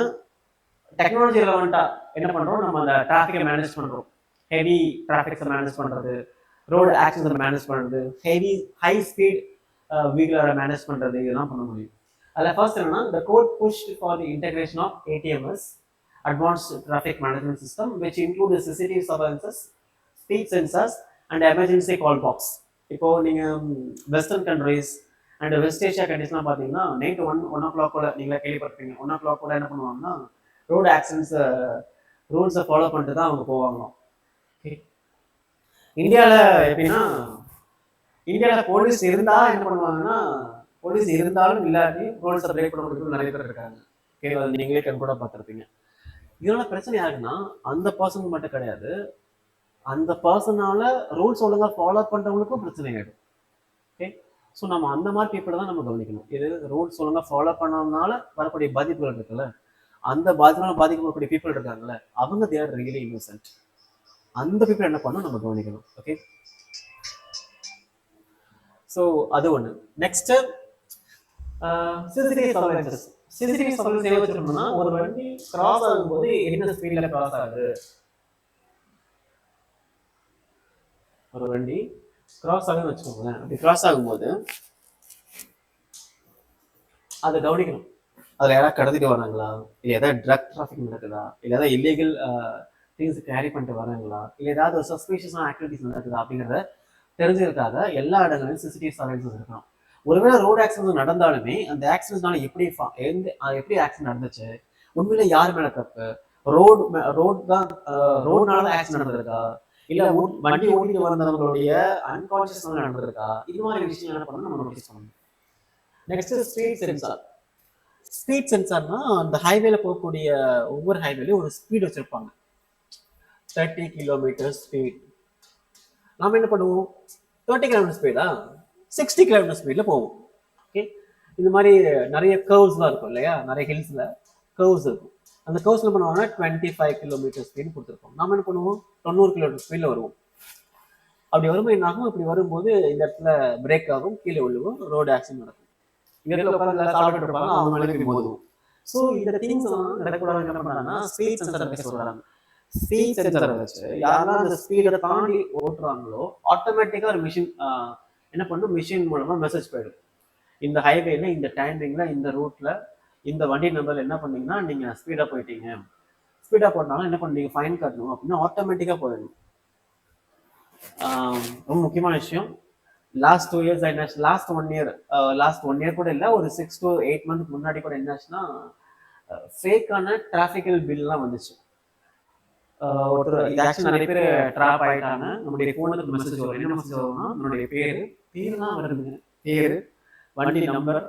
டெக்னாலஜி ரெலவெண்டா என்ன பண்றோம், நம்ம அந்த டிராஃபிக்கை மேனேஜ் பண்றோம். ஹெவி டிராஃபிக்ஸை மேனேஜ் பண்றது, ரோடு ஆக்சிடென்ட் மேனேஜ் பண்ணுறது, ஹை ஸ்பீட் வீலரை மேனேஜ் பண்ணுறது, இதெல்லாம் பண்ண முடியும். அதில் ஃபர்ஸ்ட் என்னன்னா, the code pushed for the integration of ATMS, advanced traffic management system, which include the CCTV surveillances, speed sensors and emergency call box. இப்போ நீங்கள் western countries and west Asia கண்ட்ரிஸ்லாம் பார்த்தீங்கன்னா நைட்டு ஒன் ஓ clock கூட நீங்களே கேள்விப்பட்டிருப்பீங்க, 1 o'clock கூட என்ன பண்ணுவாங்கன்னா ரோடு ஆக்சிடென்ட்ஸ் ரூல்ஸை ஃபாலோ பண்ணிட்டு தான் அவங்க போவாங்களாம். இந்தியாவில் எப்படின்னா, இந்தியாவில் போலீஸ் இருந்தால் என்ன பண்ணுவாங்கன்னா, போலீஸ் இருந்தாலும் இல்லாட்டி ரூல்ஸை பிரேக் பண்ண நிறைய பேர் இருக்காங்க. ஓகே, நீங்களே கண் கூட பார்த்துருப்பீங்க. இதனால பிரச்சனை யாருக்குன்னா, அந்த பர்சனுக்கு மட்டும் கிடையாது, அந்த பர்சனால ரூல்ஸ் ஒழுங்காக ஃபாலோ பண்ணுறவங்களுக்கும் பிரச்சனை ஆகிடும். ஓகே, ஸோ நம்ம அந்த மாதிரி பீப்புளை தான் நம்ம கவனிக்கணும். இது ரூல்ஸ் ஒழுங்காக ஃபாலோ பண்ணதுனால வரக்கூடிய பாதிப்புகள் இருக்குல்ல, அந்த பாதிக்கப்படக்கூடிய பீப்புள் இருக்காங்கல்ல, அவங்க தே ஆர் ரியலி இன்னோசென்ட். அந்த பீப்புள் என்ன பண்ணணும், நம்ம கவனிக்கணும். ஓகே, ஸோ அது ஒன்று. Next CCTV surveillance. CCTV surveillance என்ன வச்சிருக்கோம்னா, ஒரு வண்டி கிராஸ் ஆகும்போது என்ன ஸ்பீட்ல கிராஸ் ஆகுது, ஒரு வண்டி கிராஸ் ஆகுதுன்னு வச்சுக்கோங்களேன். அப்படி கிராஸ் ஆகும்போது அதை கவனிக்கணும். அதில் யாராவது கடத்திட்டு வராங்களா, இல்லை ஏதாவது ட்ரக் டிராஃபிக் நடக்குதா, இல்லை ஏதாவது இல்லீகல் திங்ஸ் கேரி பண்ணிட்டு வராங்களா, இல்லை ஏதாவது ஒரு சஸ்பீஷியஸான ஆக்டிவிட்டிஸ் நடக்குதா அப்படிங்கிறத தெரிஞ்சுக்கிறதுக்காக எல்லா இடங்களிலும் சிசிடிவி சர்வேலன்ஸ் இருக்கணும். ஒருவேளை ரோடு ஆக்சிடென்ட் நடந்தாலுமே அந்த ஆக்சிடென்ட்னால எப்படி ஆக்சிடென்ட் நடந்துச்சு, உண்மையில யார் மேல தப்பு, ரோடுனால தான் ஆக்சிடென்ட் நடந்திருக்கா, இல்ல வண்டி ஓட்டிட்டு வந்தவங்களுடைய அன்கான்சியஸ் நடந்திருக்கா, இது மாதிரி விஷயம் என்ன பண்ணணும், நம்ம நோட்டீஸ் பண்ணணும். Next speed sensor. ஸ்பீட் சென்சார்னா அந்த ஹைவேல போகக்கூடிய ஒவ்வொரு ஹைவேலையும் ஒரு ஸ்பீட் வச்சிருப்பாங்க, 30 கிலோமீட்டர் ஸ்பீட். நாம என்ன பண்ணுவோம், 30 கிலோமீட்டர் ஸ்பீடா 60 கிலோமீட்டர் ஸ்பீட்ல போவோம். ஓகே, இந்த மாதிரி நிறைய கர்வ்ஸ்லாம் இருக்கும் இல்லையா, நிறைய ஹில்ஸ்ல கர்வ்ஸ் இருக்கும். அந்த கர்வ்ஸ் என்ன பண்ணுவாங்கன்னா 25 கிலோமீட்டர் ஸ்பீட் கொடுத்துருப்போம். நாம என்ன பண்ணுவோம், 90 கிலோமீட்டர் ஸ்பீட்ல வருவோம். அப்படி வரும்போது என்ன ஆகும், இப்படி வரும்போது இந்த இடத்துல பிரேக் ஆகும், கீழே விழுவோம், ரோடு ஆக்சிடென்ட் நடக்கும். இந்த இடத்துல உட்காந்து சாப்பிட்டு இருப்பாங்க, அவங்க மேலே மோதுவோம். ஸோ இந்த திங்ஸ் நடக்கூடாது என்ன பண்றாங்கன்னா, ஸ்பீட் சென்சார் சொல்றாங்க. ஸ்பீட் சென்சாரை வச்சு யாரெல்லாம் அந்த ஸ்பீடை தாண்டி ஓட்டுறாங்களோ ஆட்டோமேட்டிக்கா ஒரு மிஷின் என்ன பண்ணும், மிஷின் மூலமா மெசேஜ் போயிடும், இந்த ஹைவேல இந்த டைமிங்ல இந்த ரூட்ல இந்த வண்டி நம்பர்ல என்ன பண்ணீங்கன்னா நீங்க ஸ்பீடா போயிட்டீங்க, ஸ்பீடா போட்டாலும் என்ன பண்ணீங்க ஃபைன் கட்டணும் அப்படின்னா ஆட்டோமேட்டிக்கா போயிடும். ரொம்ப முக்கியமான விஷயம், லாஸ்ட் 2 years என்ன, லாஸ்ட் ஒன் இயர் கூட இல்லை, ஒரு 6 to 8 months முன்னாடி கூட என்னாச்சுன்னா ஃபேக்கான டிராஃபிக்கல் பில்லாம் வந்துச்சு. ஒருத்தர் இது ஆக்சுவலி நிறைய பேர் ட்ராப் ஆகிட்டாங்க. நம்மளுடைய ஃபோனுக்கு மெசேஜ் வரும். என்ன மெசேஜ் வரும்னா, நம்மளுடைய பேர் தான் வருதுங்க. பேர், வண்டி நம்பர்,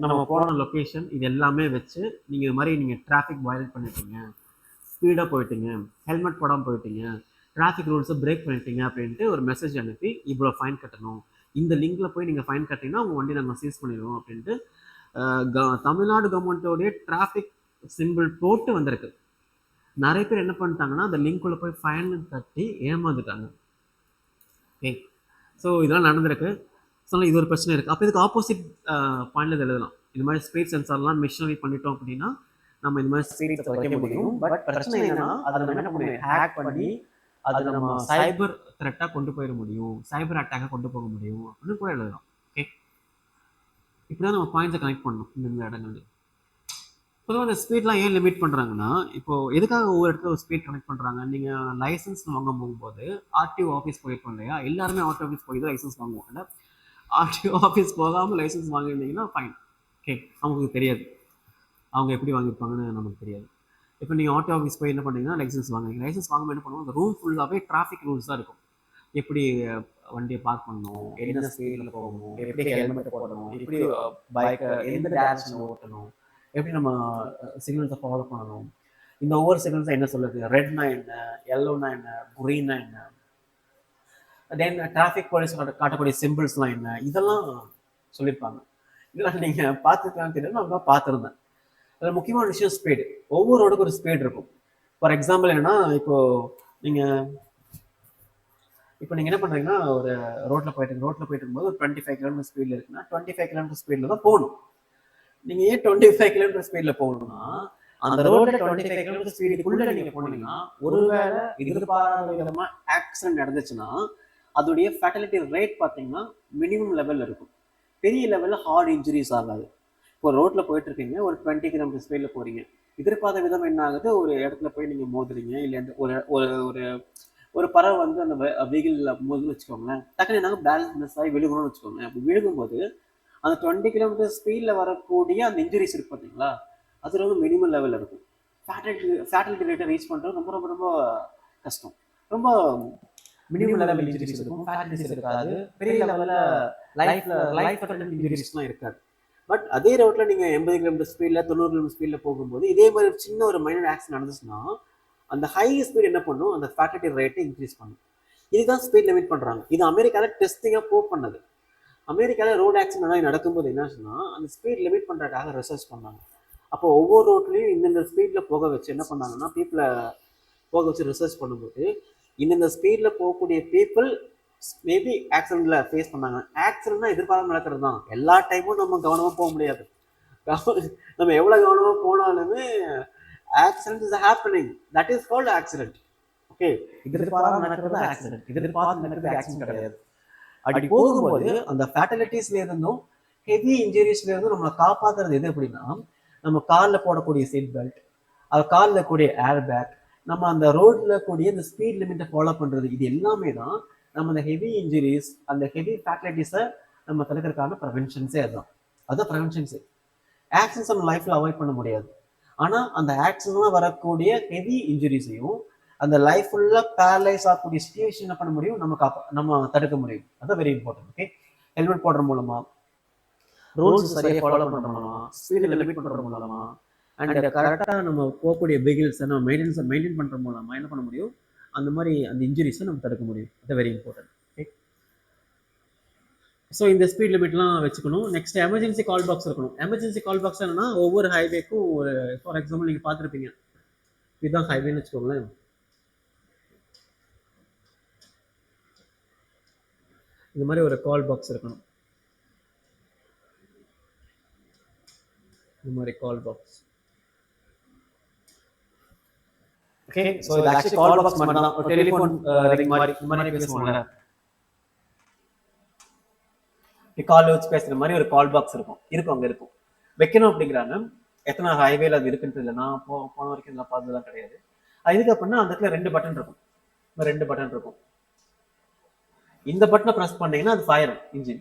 நம்ம போன லொக்கேஷன், இது எல்லாமே வச்சு நீங்கள் இது மாதிரி நீங்கள் டிராஃபிக் வயலேட் பண்ணிட்டீங்க, ஸ்பீடாக போயிட்டீங்க, ஹெல்மெட் போடாமல் போயிட்டீங்க, டிராஃபிக் ரூல்ஸை பிரேக் பண்ணிட்டீங்க அப்படின்ட்டு ஒரு மெசேஜ் அனுப்பி இவ்வளோ ஃபைன் கட்டணும், இந்த லிங்கில் போய் நீங்கள் ஃபைன் கட்டிங்கன்னா உங்கள் வண்டி நாங்கள் சீஸ் பண்ணிடுவோம் அப்படின்ட்டு தமிழ்நாடு கவர்மெண்ட்டோடைய டிராஃபிக் சிம்பிள் போட்டு வந்திருக்கு. நிறைய பேர் என்ன பண்ணிட்டாங்கன்னா அந்த லிங்க்குள்ளே போய் ஃபைன் கட்டி ஏமாந்துட்டாங்க. ஓகே, ஸோ இதெல்லாம் நடந்திருக்கு. ஸோ இது ஒரு பிரச்சனை இருக்குது. அப்போ இதுக்கு ஆப்போசிட் பாயிண்டில் எழுதலாம். இந்த மாதிரி ஸ்பீட் சென்சார்லாம் மிஷினரி பண்ணிட்டோம் அப்படின்னா நம்ம இந்த மாதிரி ஸ்பீட் வைக்க முடியும். பட் பிரச்சனை என்னன்னா அதை நம்ம என்ன பண்ண ஹேக் பண்ணி அது நம்ம சைபர் த்ரெட்டாக கொண்டு போயிட முடியும், சைபர் அட்டாக்காக கொண்டு போக முடியும் அப்படின்னு கூட எழுதலாம். ஓகே, இப்படி தான் நம்ம பாயிண்ட்ஸை கனெக்ட் பண்ணணும் இந்த இடங்கள். பொதுவாக அந்த ஸ்பீட்லாம் ஏன் லிமிட் பண்ணுறாங்கன்னா, இப்போது எதுக்காக ஒவ்வொரு இடத்துல ஒரு ஸ்பீட் கனெக்ட் பண்ணுறாங்க? நீங்கள் லைசன்ஸ் வாங்க போகும்போது ஆர்டிஓ ஆஃபீஸ் போயிருக்கோம் இல்லையா, எல்லாருமே ஆர்டிஓ ஆஃபீஸ் போய் தான் லைசன்ஸ் வாங்குவோம். இல்லை, ஆர்டிஓ ஆஃபீஸ் போகாமல் லைசன்ஸ் வாங்கியிருந்தீங்கன்னா ஃபைன். ஓகே, அவங்களுக்கு தெரியாது அவங்க எப்படி வாங்கியிருப்பாங்கன்னு நமக்கு தெரியாது. இப்போ நீங்கள் ஆர்டிஓ ஆஃபீஸ் போய் என்ன பண்ணீங்கன்னா லைசன்ஸ் வாங்குறீங்க. லைசன்ஸ் வாங்கும்போது என்ன பண்ணுவோம், அந்த ரூம் ஃபுல்லாகவே டிராஃபிக் ரூல்ஸ் தான் இருக்கும். எப்படி வண்டியை பார்க் பண்ணணும், என்ன ஸ்பீடில் போகணும், எப்படி ஹெல்மெட் போடணும், எப்படி பைக்கை எந்த டேரக்ஷனில் ஓட்டணும், எப்படி நம்ம சிக்னல்ஸை ஃபாலோ பண்ணணும், இந்த ஒவ்வொரு சிக்னல்ஸை என்ன சொல்லுது, ரெட்னா என்ன, எல்லோனா என்ன, க்ரீனா என்ன, தென் டிராஃபிக் போலீஸ் காட்டக்கூடிய சிம்பிள்ஸ்லாம் என்ன, இதெல்லாம் சொல்லியிருப்பாங்க. இதெல்லாம் நீங்கள் பார்த்துக்கலாம் தெரியாது, நான் தான் பார்த்துருந்தேன். அதில் முக்கியமான விஷயம் ஸ்பீடு. ஒவ்வொரு ரோடுக்கு ஒரு ஸ்பீடு இருக்கும். ஃபார் எக்ஸாம்பிள் என்னன்னா, இப்போ நீங்கள் என்ன பண்ணுறீங்கன்னா, ஒரு ரோட்டில் போயிட்டு இருக்கும்போது ஒரு 25 கிலோமீட்டர் ஸ்பீடில் இருக்குன்னா 25 கிலோமீட்டர் ஸ்பீடில் தான் போகணும். நீங்கள் ஏன் 25 கிலோமீட்டர் ஸ்பீடில் போகணும்னா, அந்த ரோட்டில் 25 கிலோமீட்டர் ஸ்பீடுக்குள்ளே நீங்கள் போனீங்கன்னா ஒருவேளை எதிர்பாராத விதமாக ஆக்சிடென்ட் நடந்துச்சுன்னா அதோடைய ஃபேட்டலிட்டி ரேட் பார்த்தீங்கன்னா மினிமம் லெவலில் இருக்கும். பெரிய லெவலில் ஹார்ட் இன்ஜுரிஸ் ஆகாது. இப்போ ரோட்டில் போயிட்டு இருக்கீங்க, ஒரு 20 கிலோமீட்டர் ஸ்பீடில் போகிறீங்க, எதிர்பார்த்த விதம் என்ன ஆகுது, ஒரு இடத்துல போய் நீங்கள் மோதுறீங்க, இல்லை ஒரு ஒரு ஒரு பறவை வந்து அந்த வெஹிக்கிளில் மோதுன்னு வச்சுக்கோங்களேன், டக்குனு நாங்கள் பேலன்ஸ் ஆகி விழுகணும்னு வச்சுக்கோங்க. அப்படி விழுகும்போது அந்த 20 கிலோமீட்டர் ஸ்பீடில் வரக்கூடிய அந்த இன்ஜுரிஸ் இருக்கு பார்த்தீங்களா, அது ரொம்ப மினிமம் லெவலில் இருக்கும். ஃபேட்டலிட்டி ரேட்டை ரீச் பண்ணுறது ரொம்ப ரொம்ப ரொம்ப கஷ்டம். ரொம்ப மினிமம் லெவல் இன்ஜுரிஸ் இருக்கும், ஃபேட்டலிட்டிஸ் இருக்காது, பெரிய லெவலில் லைஃப் த்ரெட்டனிங் இன்ஜுரிஸ்லாம் இருக்காது. பட் அதே ரோட்டில் நீங்கள் 80 கிலோமீட்டர் ஸ்பீடில் 90 கிலோமீட்டர் ஸ்பீடில் போகும்போது இதே மாதிரி சின்ன ஒரு மைனர் ஆக்சிடென்ட் நடந்துச்சுன்னா அந்த ஹை ஸ்பீட் என்ன பண்ணும், அந்த ஃபேட்டலிட்டி ரேட்டை இன்க்ரீஸ் பண்ணும். இதுதான் ஸ்பீட் லிமிட் பண்ணுறாங்க. இது அமெரிக்காவில் டெஸ்டிங்காக ப்ரூவ் பண்ணது. அமெரிக்காவில் ரோடு ஆக்சிடென்ட் நடக்கும்போது என்னாச்சுன்னா அந்த ஸ்பீட் லிமிட் பண்ணுறதுக்காக ரிசர்ச் பண்ணாங்க. அப்போ ஒவ்வொரு ரோட்லேயும் இந்தந்த ஸ்பீடில் போக வச்சு என்ன பண்ணாங்கன்னா, பீப்புளை போக வச்சு ரிசர்ச் பண்ணும்போது இந்தந்த ஸ்பீடில் போகக்கூடிய பீப்புள் மேபி ஆக்சிடென்ட்ல ஃபேஸ் பண்ணாங்க. ஆக்சிடென்ட்னா எதிர்பார்க்காம நடக்கிறது தான். எல்லா டைமும் நம்ம கவனமாக போக முடியாது. நம்ம எவ்வளோ கவனமாக போனாலுமே accident is happening, that is called accident. Okay, எதிர்பார்க்காம நடக்கிறது ஆக்சிடென்ட், எதிர்பார்த்து நடக்கிறது ஆக்சிடென்ட் கிடையாது. அப்படி போகும்போது அந்த ஃபேட்டலிட்டிஸ்ல இருந்தும் ஹெவி இன்ஜுரிஸ்ல இருந்தும் நம்மளை காப்பாற்றுறது எது அப்படின்னா, நம்ம காலில் போடக்கூடிய சீட் பெல்ட், அது காலில் கூடிய ஏர் பேக், நம்ம அந்த ரோட்ல கூடிய இந்த ஸ்பீட் லிமிட்டை ஃபாலோ பண்ணுறது, இது எல்லாமே தான் நம்ம அந்த ஹெவி இன்ஜுரிஸ், அந்த ஹெவி ஃபேட்டலிட்டிஸை நம்ம தடுக்கிறதுக்கான ப்ரிவென்ஷன்ஸே அதுதான் ப்ரிவென்ஷன்ஸு. ஆக்சிடென்ட்ஸ் நம்ம லைஃப்பில் அவாய்ட் பண்ண முடியாது. ஆனால் அந்த ஆக்சிடென்ட்லாம் வரக்கூடிய ஹெவி இன்ஜுரிஸையும் அந்த லைஃப் ஃபுல்லாக பேரலைஸ் ஆகக்கூடிய சிச்சுவேஷன் என்ன பண்ண முடியும், நம்ம தடுக்க முடியும். அதுதான் வெரி இம்பார்ட்டன்ட். ஓகே, ஹெல்மெட் போடுற மூலமா, ரூல்ஸ் சரியாக ஃபாலோ பண்ணுற மூலமா, ஸ்பீடில் லிமிட் பண்ணுற மூலமா, அண்ட் கரெக்டாக நம்ம போகக்கூடிய வெஹிக்கிள்ஸை நம்ம மெயின்டைன் பண்ணுற மூலமா என்ன பண்ண முடியும், அந்த மாதிரி அந்த இன்ஜுரிஸை நம்ம தடுக்க முடியும். அது வெரி இம்பார்ட்டன்ட். ஓகே, ஸோ இந்த ஸ்பீட் லிமிட்லாம் வச்சுக்கணும். நெக்ஸ்ட் எமர்ஜென்சி கால் பாக்ஸ் இருக்கணும். எமர்ஜென்சி கால் பாக்ஸ் என்னன்னா, ஒவ்வொரு ஹைவேக்கும் ஒரு, ஃபார் எக்ஸாம்பிள் நீங்கள் பார்த்துருப்பீங்க, இதுதான் ஹைவேன்னு வச்சுக்கோங்களேன், இந்த மாதிரி ஒரு கால் பாக்ஸ் இருக்கணும். இந்த மாதிரி கால் பாக்ஸ். ஓகே, ஸோ இது ஆக்சுவலி கால் பாக்ஸ் மட்டும் தான். ஒரு டெலிஃபோன் ரிங் மாதிரி இந்த மாதிரி பேசுவாங்க, கால் வச்சு பேசுகிற மாதிரி ஒரு கால் பாக்ஸ் இருக்கும் அங்கே இருக்கும், வைக்கணும் அப்படிங்கிறாங்க. எத்தனை ஹைவேல அது இருக்குன்னு தெரியல, நான் போன வரைக்கும் நான் பார்த்ததுலாம் கிடையாது. அது எதுக்கு அப்படின்னா, அந்த இடத்துல 2 பட்டன் இருக்கும். இந்த பட்டனை ப்ரெஸ் பண்ணீங்கன்னா அது ஃபயர் இன்ஜின்,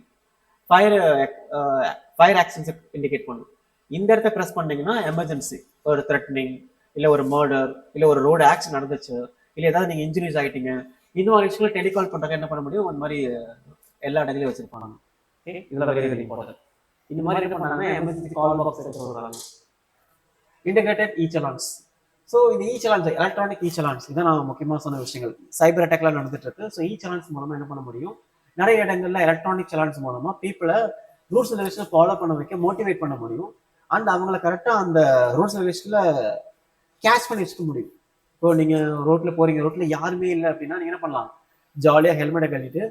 ஃபயர் ஆக்ஷன்ஸை இண்டிகேட் பண்ணும். இந்த இடத்த ப்ரெஸ் பண்ணீங்கன்னா எமர்ஜென்சி, ஒரு த்ரெட்னிங், இல்லை ஒரு மர்டர், இல்லை ஒரு ரோடு ஆக்சிடென்ட் நடந்துச்சு, இல்லை ஏதாவது நீங்கள் இன்ஜுரிஸ் ஆகிட்டீங்க, இந்த மாதிரி விஷயங்களை டெலிகால் பண்ணுறாங்க என்ன பண்ண முடியும், அந்த மாதிரி எல்லா இடங்களையும் வச்சிருப்பாங்க. ஓகே, இதெல்லாம் வெரி வெரி இம்பார்ட்டன்ட். இந்த மாதிரி என்ன பண்ணாங்கன்னா எமர்ஜென்சி கால் பாக்ஸ் எடுத்து சொல்கிறாங்க. இன்டெகிரேட்டட் இ சலான்ஸ். ஸோ இந்த இ சலான்ஸ், எலக்ட்ரானிக் இ சலான்ஸ், இதான் நான் முக்கியமாக சொன்ன விஷயங்கள். சைபர் அட்டாக்லாம் நடந்துட்டு இருக்கு. ஸோ இ சலான்ஸ் மூலமாக என்ன பண்ண முடியும், நிறைய இடங்கள்ல எலக்ட்ரானிக் சலான்ஸ் மூலமாக பீப்புளை ரூல்ஸ் அண்ட் ரெகுலேஷன் ஃபாலோ பண்ண வைக்க மோட்டிவேட் பண்ண முடியும். அண்ட் அவங்கள கரெக்டாக அந்த ரூல்ஸ் அண்ட் ரெகுலேஷனில் கேட்ச் பண்ணி வச்சுக்க முடியும். இப்போ நீங்கள் ரோட்டில் போகிறீங்க, ரோட்டில் யாருமே இல்லை அப்படின்னா நீங்கள் என்ன பண்ணலாம், ஜாலியாக ஹெல்மெட்டை கட்டிட்டு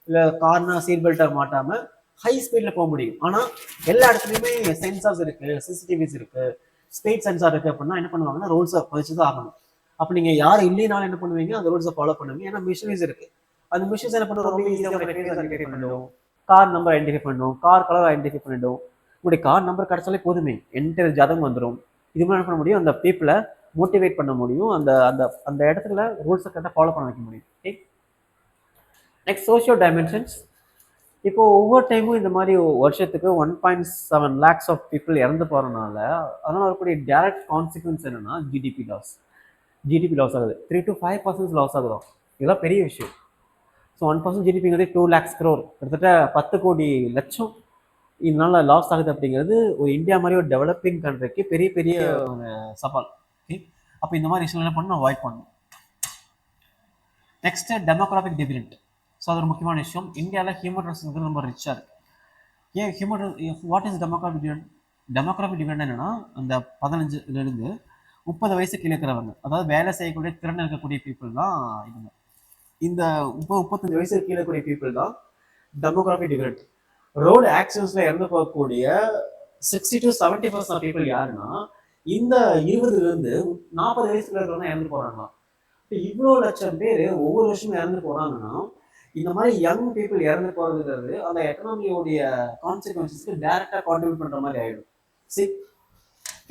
இல்லை கார்னா சீட் பெல்ட்டை மாட்டாமல் ஹை ஸ்பீடில் போக முடியும். ஆனால் எல்லா இடத்துலையுமே சென்சார்ஸ் இருக்குது, சிசிடிவிஸ் இருக்குது, ஸ்பீட் சென்சார் இருக்குது அப்படின்னா என்ன பண்ணுவாங்கன்னா ரூல்ஸை வச்சு தான் ஆகணும். அப்போ நீங்கள் யார் இல்லைனாலும் என்ன பண்ணுவீங்க, அந்த ரூல்ஸை ஃபாலோ பண்ணுவீங்க. ஏன்னா மிஷினரிஸ் இருக்குது. அந்த மிஷின்ஸ் என்ன பண்ணுவோம், ரொம்ப ஈஸியாக ஐடென்டிஃபை பண்ணிடும், கார் நம்பர் ஐடென்டிஃபை பண்ணிடும், கார் கலர் ஐடென்டிஃபை பண்ணிடும். உங்களுடைய கார் நம்பர் கிடைச்சாலே போதுமே என்கிட்ட ஜாதகம் வந்துடும். இது மாதிரி என்ன பண்ண முடியும், அந்த பீப்புளை மோட்டிவேட் பண்ண முடியும், அந்த அந்த அந்த இடத்துல ரூல்ஸை கரெக்டாக ஃபாலோ பண்ண வைக்க முடியும். Okay, next social dimensions. இப்போ ஒவ்வொரு டைமும் இந்த மாதிரி வருஷத்துக்கு 1.7 lakhs ஆஃப் பீப்புள் இறந்து போகிறனால அதனால் வரக்கூடிய டைரக்ட் கான்சிக்வன்ஸ் என்னன்னா ஜிடிபி லாஸ் ஆகுது. 3 to 5% லாஸ் ஆகுதும். இதெல்லாம் பெரிய விஷயம். ஸோ 1% ஜிடிபிங்கிறது 2 lakhs crore, கிட்டத்தட்ட 10 கோடி லட்சம் இதனால லாஸ் ஆகுது. அப்படிங்கிறது ஒரு இந்தியா மாதிரி ஒரு டெவலப்பிங் கண்ட்ரிக்கு பெரிய பெரிய சவால். ஓகே, அப்போ இந்த மாதிரி விஷயம் என்ன பண்ணணும், அவாய்ட் பண்ணணும். Next demographic dividend. ஸோ அது ஒரு முக்கியமான விஷயம். இந்தியாவில் ஹியூமன் ரிசோர்ஸ் ரொம்ப ரிச்சாக இருக்குது. ஏன் human, what is demographic dividend? Demographic dividend என்னன்னா, அந்த 15லேருந்து 30 வயசு கீழே இருக்கிறவங்க, அதாவது வேலை செய்யக்கூடிய திறன் இருக்கக்கூடிய பீப்புள் தான் இவங்க. இந்த 30-35 வயசு கீழே இருக்கக்கூடிய பீப்புள் தான் டெமோக்ராஃபிக் டிவிடெண்ட். ரோடு ஆக்சிடென்ட்ஸில் இறந்து போகக்கூடிய 60 to 70% பீப்புள் யாருன்னா இந்த 20லேருந்து 40 வயசுல இருக்கிறவங்க இறந்து போகிறாங்களாம். இப்போ இவ்வளோ லட்சம் பேர் ஒவ்வொரு வருஷமும் இறந்து போகிறாங்கன்னா இந்த மாதிரி யங் பீப்புள் இறந்து போகிறதுங்கிறது அந்த எக்கனாமியோடைய கான்சிக்வன்சஸ்க்கு டைரெக்டாக கான்ட்ரிபியூட் பண்ணுற மாதிரி ஆகிடும்.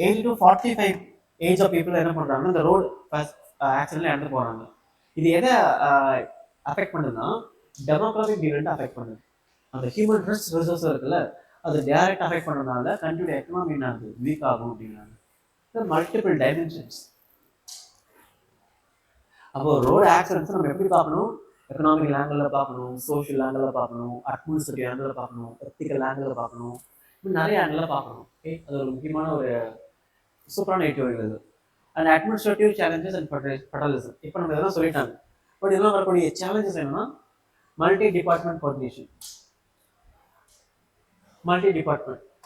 80 to 45 ஏஜ் ஆஃப் பீப்புள் என்ன பண்ணுறாங்கன்னா இந்த ரோடு ஆக்சிடென்ட்ல இறந்து போகிறாங்க. இது எதை அஃபெக்ட் பண்ணுதுன்னா டெமோக்ராஃபிக் டிவிடெண்ட் அஃபெக்ட் பண்ணுது. அந்த ஹியூமன் ரிசோர்ஸ் இருக்குல்ல, அது டைரக்ட் அஃபெக்ட் பண்ணுறதுனால கண்ட்ரியோட எக்கனாமி என்ன ஆகுது, வீக் ஆகும் அப்படிங்கிறாங்க. Multiple dimensions. அப்போ ரோடு ஆக்சிடென்ட்ஸ் நம்ம எப்படி பார்க்கணும், எக்கனாமிக் ஆங்கிளில் பார்க்கணும், சோஷியல் ஆங்கிளில் பார்க்கணும், அட்மினிஸ்ட்ரேட்டிவ் ஆங்கிளில் பார்க்கணும், எத்திக்கல் ஆங்கிளில் பார்க்கணும், இப்படி நிறைய ஆங்கிளில் பார்க்கணும். ஓகே, அது ஒரு முக்கியமான ஒரு சூப்பரான எயிட் வருகிறது. And administrative challenges and federalism. இப்போ நம்ம இதெல்லாம் சொல்லிட்டாங்க. பட் இதெல்லாம் வரக்கூடிய சேலஞ்சஸ் என்னன்னா multi department coordination.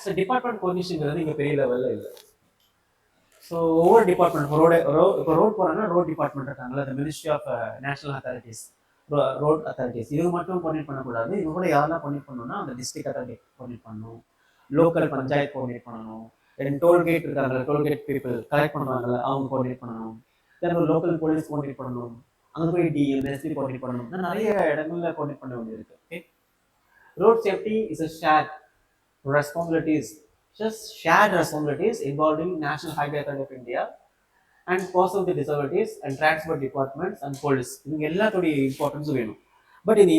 So department கோஆர்டினேஷன்ங்கிறது இங்கே பெரிய லெவலில் இல்லை. ஸோ ஒவ்வொரு டிபார்ட்மெண்ட், இப்போ ரோட் போகிறாங்கன்னா ரோட் டிபார்ட்மெண்ட் இருக்காங்களா, அந்த ministry of national authorities, road authorities, இது மட்டும் கோஆர்டினேட் பண்ணக்கூடாது. இவங்க கூட யாரெல்லாம் கோஆர்டினேட் பண்ணணும்னா அந்த டிஸ்ட்ரிக்ட் அத்தாரிட்டி கோஆர்டினேட் பண்ணணும், லோக்கல் பஞ்சாயத்து கோஆர்டினேட் பண்ணணும், தென் டோல்கேட் இருக்காங்க, டோல்கேட் பீப்புள் கலெக்ட் பண்ணுறாங்கல்ல அவங்க கோஆர்டினேட் பண்ணணும், தென் ஒரு லோக்கல் போலீஸ் கோஆர்டினேட் பண்ணணும், அங்கே போய் டிஎம் எஸ்பி கோஆர்டினேட் பண்ணணும். நிறைய இடங்களில் கோஆர்டினேட் பண்ண வேண்டியது. Okay, road safety is a shared responsibilities, just shared responsibilities involving National Highway Authority of India and Persons with Disabilities and Transport Departments and Police. இவங்க எல்லாத்தோடைய இம்பார்ட்டன்ஸும் வேணும். பட் இந்த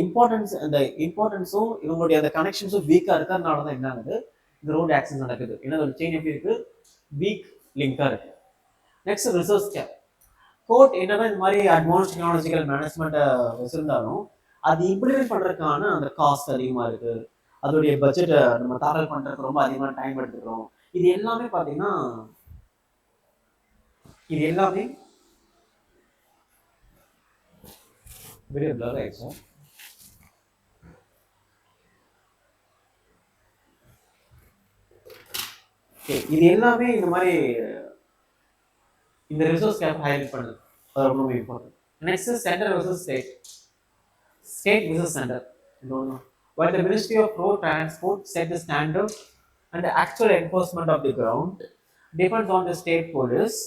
இம்பார்ட்டன்ஸும் இவங்களுடைய அந்த கனெக்ஷன்ஸும் வீக்காக இருக்கிறதுனால தான் என்ன ஆகுது, இந்த ரோடு ஆக்சிடென்ட் நடக்குது. ஏன்னா ஒரு செயின் எப்படி இருக்கு, வீக் லிங்காக இருக்கு. Next resource gap. கோர்ட் என்னன்னா இந்த மாதிரி அட்வான்ஸ் டெக்னாலஜிக்கல் மேனேஜ்மெண்ட்டை வச்சிருந்தாலும் அது இம்ப்ளிமெண்ட் பண்ணுறதுக்கான அந்த காஸ்ட் அதிகமாக இருக்கு, அதோடைய பட்ஜெட்டை நம்ம தாக்கல் பண்ணுறதுக்கு ரொம்ப அதிகமான டைம் எடுத்துக்கிறோம். இது எல்லாமே பார்த்தீங்கன்னா வீடியோ பிளர் ஆயிடுச்சு. இது எல்லாமே இந்த மாதிரி இந்த ரிசோர்ஸ் கேப் ஹைலைட் பண்ணுது. அது ரொம்ப important. Next centre versus state versus centre. While the Ministry of Road Transport set the standard and the actual enforcement of the ground depends on the state police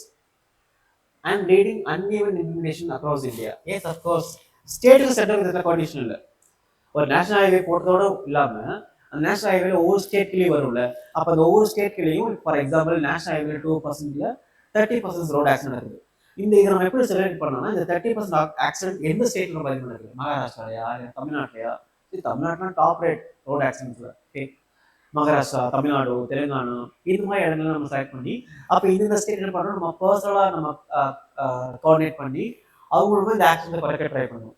and leading uneven implementation across India. Yes, of course, state center with the condition இல்லை. ஒரு national highway போட்டதோட இல்லாமல் அந்த national ஹைவேல ஒவ்வொரு ஸ்டேட்லேயும் வரும்ல, அப்போ அந்த ஒவ்வொரு ஸ்டேட்லேயும் ஃபார் எக்ஸாம்பிள் நேஷனல் ஹைவேல 2%ல 30% ரோடு ஆக்சிடென்ட் இருக்குது. இதை நம்ம எப்படி செலிப்ரேட் பண்ணோம்னா இந்த 30% ஆக்சிடென்ட் எந்த ஸ்டேட்ல நம்ம நடக்குது, மகாராஷ்டிராலையா, தமிழ்நாட்டிலையா? தமிழ்நாட்டில் டாப் ரேட் ரோடு ஆக்சிடென்ட்ஸ்ல. ஓகே, மகாராஷ்டிரா, தமிழ்நாடு, தெலுங்கானா இந்த மாதிரி இடங்கள்லாம் நம்ம செலக்ட் பண்ணி அப்போ இந்த ஸ்டேட் என்ன பண்ணணும், நம்ம பர்சனலாக நம்ம கோஆர்டினேட் பண்ணி அவங்களுக்கு இந்த ஆக்ஷன்ஸை குறைக்க ட்ரை பண்ணணும்.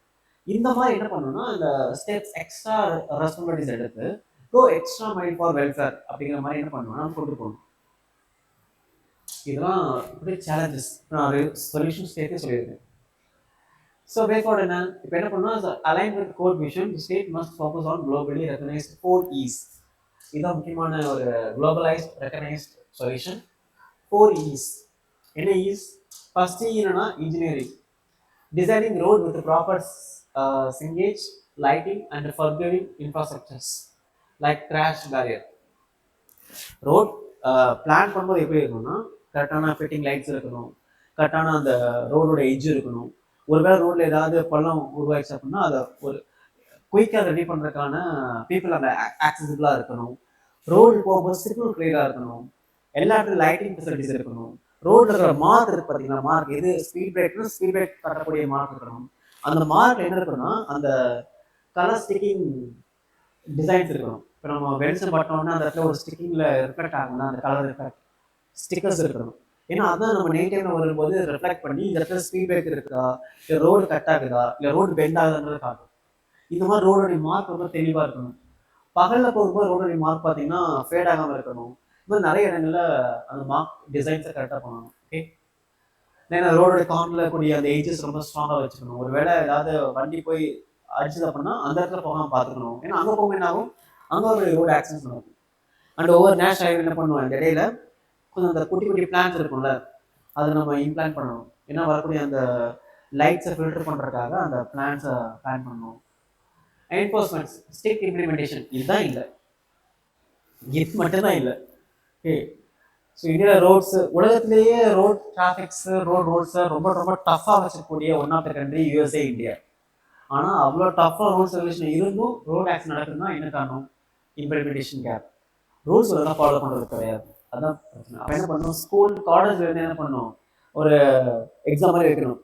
இந்த மாதிரி என்ன பண்ணணும்னா இந்த ஸ்டெப்ஸ் எக்ஸ்ட்ரா ரெஸ்பான்சிபிலிட்டிஸ் எடுத்து கோ எக்ஸ்ட்ரா மைண்ட் ஃபார் வெல்ஃபேர் அப்படிங்கிற மாதிரி என்ன பண்ணணும்னா நம்ம கொண்டு போகணும். இதெல்லாம் இப்படி சேலஞ்சஸ் நான் சொல்யூஷன் ஸ்டேட்டே சொல்லியிருக்கேன். ஸோ வேஃபார்ட் என்ன இப்போ என்ன பண்ணணும்னா align with core vision state must focus on globally recognised 4 E's. இதுதான் முக்கியமான ஒரு குளோபலைஸ்ட் ரெகனைஸ்ட் சொல்யூஷன். 4 E's. என்ன E's? ஃபர்ஸ்ட் என்னன்னா engineering, designing road with proper சிங்கேஜ், lighting and forgiving infrastructures like crash barrier. Road plan பண்ணும்போது எப்படி இருக்கணும்னா கரெக்டான fitting lights இருக்கணும், கரெக்டான அந்த ரோடோட எட்ஜ் இருக்கணும். ஒருவேளை ரோட்ல ஏதாவது பள்ளம் உருவாயிடுச்சு அப்படின்னா அதை ஒரு குயிக்காக ரெடி பண்ணுறதுக்கான பீப்புள் அந்த ஆக்சசிபிளாக இருக்கணும். ரோடு போகும்போது சிக்னல் கிளியராக இருக்கணும், எல்லா இடத்துலையும் லைட்டிங் ஃபெசிலிட்டிஸ் இருக்கணும். ரோட்ல இருக்கிற மார்க் இருக்கு பார்த்தீங்கன்னா, மார்க் இது ஸ்பீட் பிரேக் கட்டக்கூடிய மார்க் இருக்கணும். அந்த மார்க் என்ன இருக்குன்னா அந்த கலர் ஸ்டிக்கிங் டிசைன்ஸ் இருக்கணும். இப்போ நம்ம வெளிச்சம் பட்டோம்னா அந்த இடத்துல ஒரு ஸ்டிக்கிங்கில் ரிஃப்ளெக்ட் ஆகும்னா அந்த கலர் ரிஃப்ளெக்ட் ஸ்டிக்கர்ஸ் இருக்கணும். ஏன்னா அதான் நம்ம நேட்டிவ்ல வரும்போது ரிஃப்ளெக்ட் பண்ணி இந்த இடத்துல ஸ்பீட் பிரேக் இருக்கா, இல்லை ரோடு கட் ஆகுதா, இல்லை ரோடு பெண்ட் ஆகுதுன்றது காட்டும். இந்த மாதிரி ரோடோடைய மார்க் ரொம்ப தெளிவாக இருக்கணும். பகலில் போகும்போது ரோடோடைய மார்க் பார்த்தீங்கன்னா ஃபேட் ஆகாமல் இருக்கணும். இந்த மாதிரி நிறைய இடங்கள்ல அந்த மார்க் டிசைன்ஸை கரெக்டாக பண்ணணும். ஓகே, ஏன்னா ரோடோடைய கார்னில் கூடிய அந்த ஏஜஸ் ரொம்ப ஸ்ட்ராங்காக வச்சுக்கணும். ஒரு வேளை ஏதாவது வண்டி போய் அடிச்சது அப்படின்னா அந்த இடத்துல போகாமல் பார்த்துக்கணும். ஏன்னா அங்கே போகும் என்ன ஆகும், அங்கே ஒரு ரோடு ஆக்சிடென்ட் நடக்கும். அண்ட் ஒவ்வொரு நேஷனல் ஹைவே என்ன பண்ணுவோம், இந்த இடையில கொஞ்சம் அந்த குட்டி குட்டி பிளான்ஸ் இருக்கும்ல அதை நம்ம இம்ப்ளான்ட் பண்ணணும். ஏன்னா வரக்கூடிய அந்த லைட்ஸை ஃபில்டர் பண்ணுறதுக்காக அந்த பிளான்ஸை பிளான் பண்ணணும். என்ஃபோர்ஸ்மெண்ட் ஸ்ட்ரிக்ட் இம்ப்ளிமெண்டேஷன் இதுதான் இல்லை, இது மட்டும்தான் இல்லை. ஓகே, ஸோ இந்தியாவில் ரோட்ஸ் உலகத்திலேயே ரோட் டிராஃபிக்ஸ் ரோட்ஸை ரொம்ப ரொம்ப டஃப்பாக வச்சுக்கூடிய one of the country USA, India. ஆனால் அவ்வளோ டஃப்பாக ரூல்ஸ் ரெகுலேஷன் இருந்தும் ரோட் ஆக்சிடென்ட் நடக்குதுன்னா என்ன காரணம்? Implementation gap. ரூல்ஸ் எல்லாம் ஃபாலோ பண்ணுறது கிடையாது. அதான் பிரச்சனை. அப்போ என்ன பண்ணணும், ஸ்கூல் காலேஜ்ல இருந்து என்ன பண்ணணும், ஒரு எக்ஸாம் மாதிரி வைக்கணும்.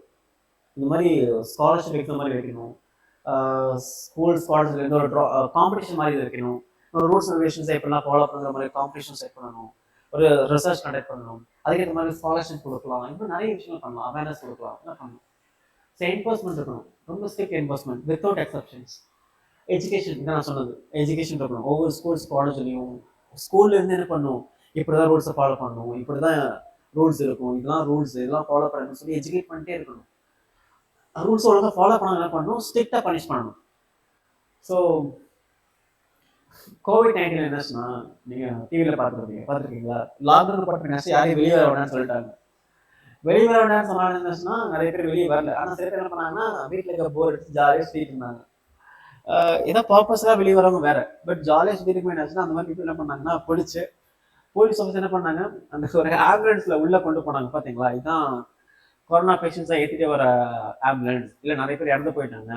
இந்த மாதிரி ஸ்காலர்ஷிப் எக்ஸாம் மாதிரி வைக்கணும். ஸ்கூல்ஸ் காலேஜ்ல இருந்து ஒரு காம்படிஷன் மாதிரி வைக்கணும். ஒரு ரூல்ஸ் ரெகுலேஷன்ஸை எப்படிலாம் ஃபாலோ பண்ணுற மாதிரி காம்படிஷன் செட் பண்ணணும். ஒரு ரிசர்ச் கண்டக்ட் பண்ணணும். அதுக்கேற்ற மாதிரி ஸ்காலர்ஷிப் கொடுக்கலாம். இன்னும் நிறைய விஷயங்கள் பண்ணலாம். அவேர்னஸ் கொடுக்கலாம். என்ன பண்ணணும். ஸோ என்ஃபோர்ஸ்மெண்ட் இருக்கணும், ரொம்ப strict enforcement without exceptions. Education இதான் நான் சொன்னது, எஜுகேஷன் இருக்கணும். ஒவ்வொரு ஸ்கூல்ஸ் காலேஜ்லையும் ஸ்கூல்ல இருந்து என்ன பண்ணணும், இப்படி தான் ரூல்ஸை ஃபாலோ பண்ணணும், இப்படி தான் ரூல்ஸ் இருக்கும், இதெல்லாம் ரூல்ஸ் இதெல்லாம் ஃபாலோ பண்ணணும்னு சொல்லி எஜுகேட் பண்ணிட்டே இருக்கணும். ரூல்ஸ் ஒழுங்காக ஃபாலோ பண்ண என்ன பண்ணணும், ஸ்ட்ரிக்டாக பனிஷ் பண்ணணும். ஸோ COVID-19 என்னச்சுன்னா நீங்கள் டிவியில் பார்த்துருக்கீங்களா, லாக்டவுன் போட்டு யாரையும் வெளியே வர வேணாம்னு சொல்லிட்டாங்க. வெளியே வர வேண்டாம்னு சொன்னாங்க என்னச்சுன்னா நிறைய பேர் வெளியே வரல. ஆனால் சில பேர் என்ன பண்ணாங்கன்னா வீட்டில் இருக்க போர் எடுத்து ஜாலியாக சுற்றிட்டு இருந்தாங்க. ஏதோ பர்பஸாக வெளியே வரவங்க வேற, பட் ஜாலியாக சுற்றிட்டு என்னாச்சுன்னா அந்த மாதிரி பீப்புள் என்ன பண்ணாங்கன்னா போலீஸ் ஆஃபீஸ் என்ன பண்ணாங்க, அந்த ஒரு ஆம்புலன்ஸ்ல உள்ள கொண்டு போனாங்க. பார்த்தீங்களா, இதுதான் கொரோனா பேஷண்ட்ஸை ஏற்றிட்டே வர ஆம்புலன்ஸ். இல்லை நிறைய பேர் இறந்து போயிட்டாங்க,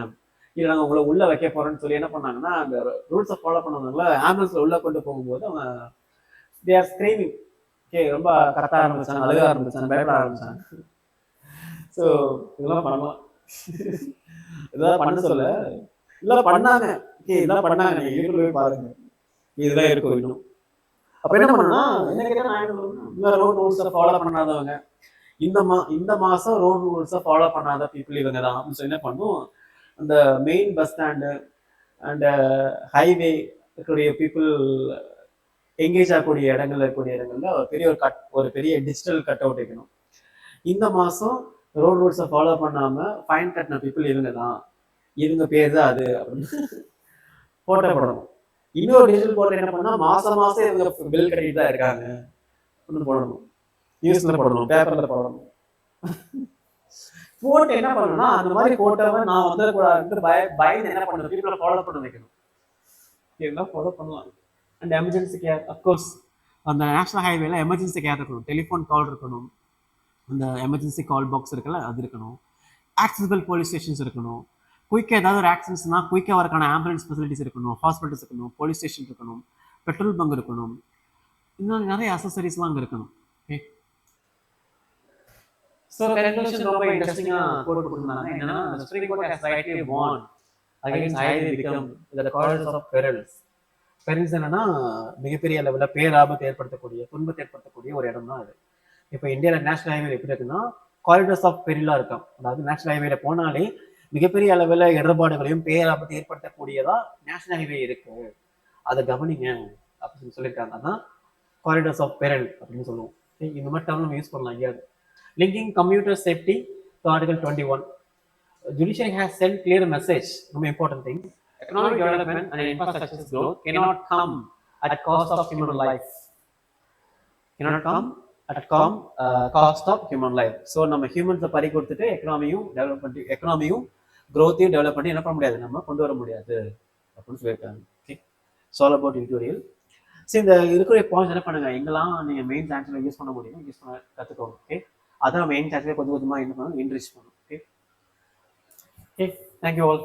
இல்லை நாங்கள் உங்களை உள்ள வைக்க போறோம்னு சொல்லி என்ன பண்ணாங்கன்னா அந்த ரூல்ஸை ஃபாலோ பண்ணவங்கள ஆம்புலன்ஸ்ல உள்ள கொண்டு போகும்போது அவங்க தே ஆர் ஸ்க்ரீமிங். ஓகே, ரொம்ப கத்த ஆரம்பிச்சாங்க, அழுக ஆரம்பிச்சாங்க, பயப்பட ஆரம்பிச்சாங்க. ஸோ இதெல்லாம் பண்ணலாம், இதெல்லாம் பண்ண சொல்ல இதெல்லாம் பண்ணாங்க. ஓகே, இதெல்லாம் பண்ணாங்க, நீங்கள் யூடியூப்ல போய் பாருங்க, இதெல்லாம் இருக்கும் இன்னும். அப்போ என்ன பண்ணணும்னா என்ன கேட்டால் ரோட் ரூல்ஸை ஃபாலோ பண்ணாதவங்க, இந்த மாதம் ரோட் ரூல்ஸை ஃபாலோ பண்ணாத பீப்புள் இவங்க தான் அப்படின்னு சொல்லி என்ன பண்ணும், அந்த main bus stand and highway இருக்கக்கூடிய பீப்புள் எங்கேஜ் ஆகக்கூடிய இடங்கள்ல ஒரு பெரிய டிஜிட்டல் கட் அவுட் வைக்கணும். இந்த மாதம் ரோட் ரூல்ஸை ஃபாலோ பண்ணாமல் ஃபைன் கட்டின பீப்புள் இவங்க தான், இவங்க பேர் தான் அது அப்படின்னு போட்டோ போடணும். இன்னொரு டிஜிட்டல் போர்ட்டல் என்ன பண்ணா மாசம் இவங்க பில் கட்டிட்டு தான் இருக்காங்க அப்படின்னு போடணும். நியூஸ்ல போடணும், பேப்பர்ல போடணும். போட்டு என்ன பண்ணணும்னா அந்த மாதிரி போட்டோவை நான் வந்துடக்கூடாது பயந்து என்ன பண்ணணும், பீப்புளை ஃபாலோ பண்ண வைக்கணும். இதெல்லாம் ஃபாலோ பண்ணலாம். அண்ட் எமர்ஜென்சி கேர், அஃப்கோர்ஸ் அந்த நேஷனல் ஹைவேல எமர்ஜென்சி கேர் இருக்கணும், டெலிஃபோன் கால் இருக்கணும், அந்த எமர்ஜென்சி கால் பாக்ஸ் இருக்குல்ல அது இருக்கணும், ஆக்சசிபிள் போலீஸ் ஸ்டேஷன்ஸ் இருக்கணும், குயிக்காக ஏதாவது ஒரு ஆக்சிடென்ட்ஸ்னா குயிக்காக வரக்கான ஆம்புலன்ஸ் ஃபெசிலிட்டிஸ் இருக்கணும், ஹாஸ்பிட்டல்ஸ் இருக்கணும், போலீஸ் ஸ்டேஷன் இருக்கணும், பெட்ரோல் பங்க் இருக்கணும், இன்னும் நிறைய அசசரிஸ்லாம் அங்கே இருக்கணும். ஓகே, ஸோ கன்க்ளூஷன் ரொம்ப இன்ட்ரெஸ்டிங்காக கோட் கொடுத்துருந்தாங்க. என்னன்னா, supreme court has rightly warned against highway become the causes of perils. Perils என்னன்னா மிகப்பெரிய அளவில் பேராபத்து ஏற்படுத்தக்கூடிய துன்பத்தை ஏற்படுத்தக்கூடிய ஒரு இடம் தான் அது. இப்போ இந்தியாவில் நேஷனல் ஹைவே எப்படி இருக்குன்னா காரிடர்ஸ் ஆஃப் பெரிலா இருக்கும். அதாவது நேஷனல் ஹைவேல போனாலே மிகப்பெரிய அளவில் இடர்பாடுகளையும் பேராபத்து ஏற்படுத்தக்கூடியதா நேஷனல் ஹைவே இருக்கு, அதை கவனிங்க அப்படின்னு சொல்லியிருக்காங்க. அதான் காரிடர்ஸ் ஆஃப் பெரல் அப்படின்னு சொல்லுவோம். இந்த மாதிரி டேர்ம் நம்ம யூஸ் பண்ணலாம் எங்கேயாவது. Linking computer safety to article 21. Judiciary has sent clear message. ரொம்ப important thing. Economic development and infrastructure growth cannot come at cost of human life. Cannot come at cost of human life. So நம்ம ஹியூமன்ஸை பறி கொடுத்துட்டு எக்கனாமியும் growth-ஐயும் develop பண்ணி என்ன பண்ண முடியாது, நம்ம கொண்டு வர முடியாது அப்படின்னு சொல்லியிருக்காங்க. Okay, so all about editorial. சரி, இந்த இருக்கிற பாயிண்ட்ஸ் என்ன பண்ணுங்க, எங்கெல்லாம் நீங்கள் மெயின் ஆன்சரில் யூஸ் பண்ண முடியும் யூஸ் பண்ண கற்றுக்கோங்க. ஓகே, அதான் மெயின் ஆன்சரில் கொஞ்சம் கொஞ்சமாக என்ன பண்ணணும், இன்ட்ரெஸ்ட் பண்ணணும். Okay, thank you all.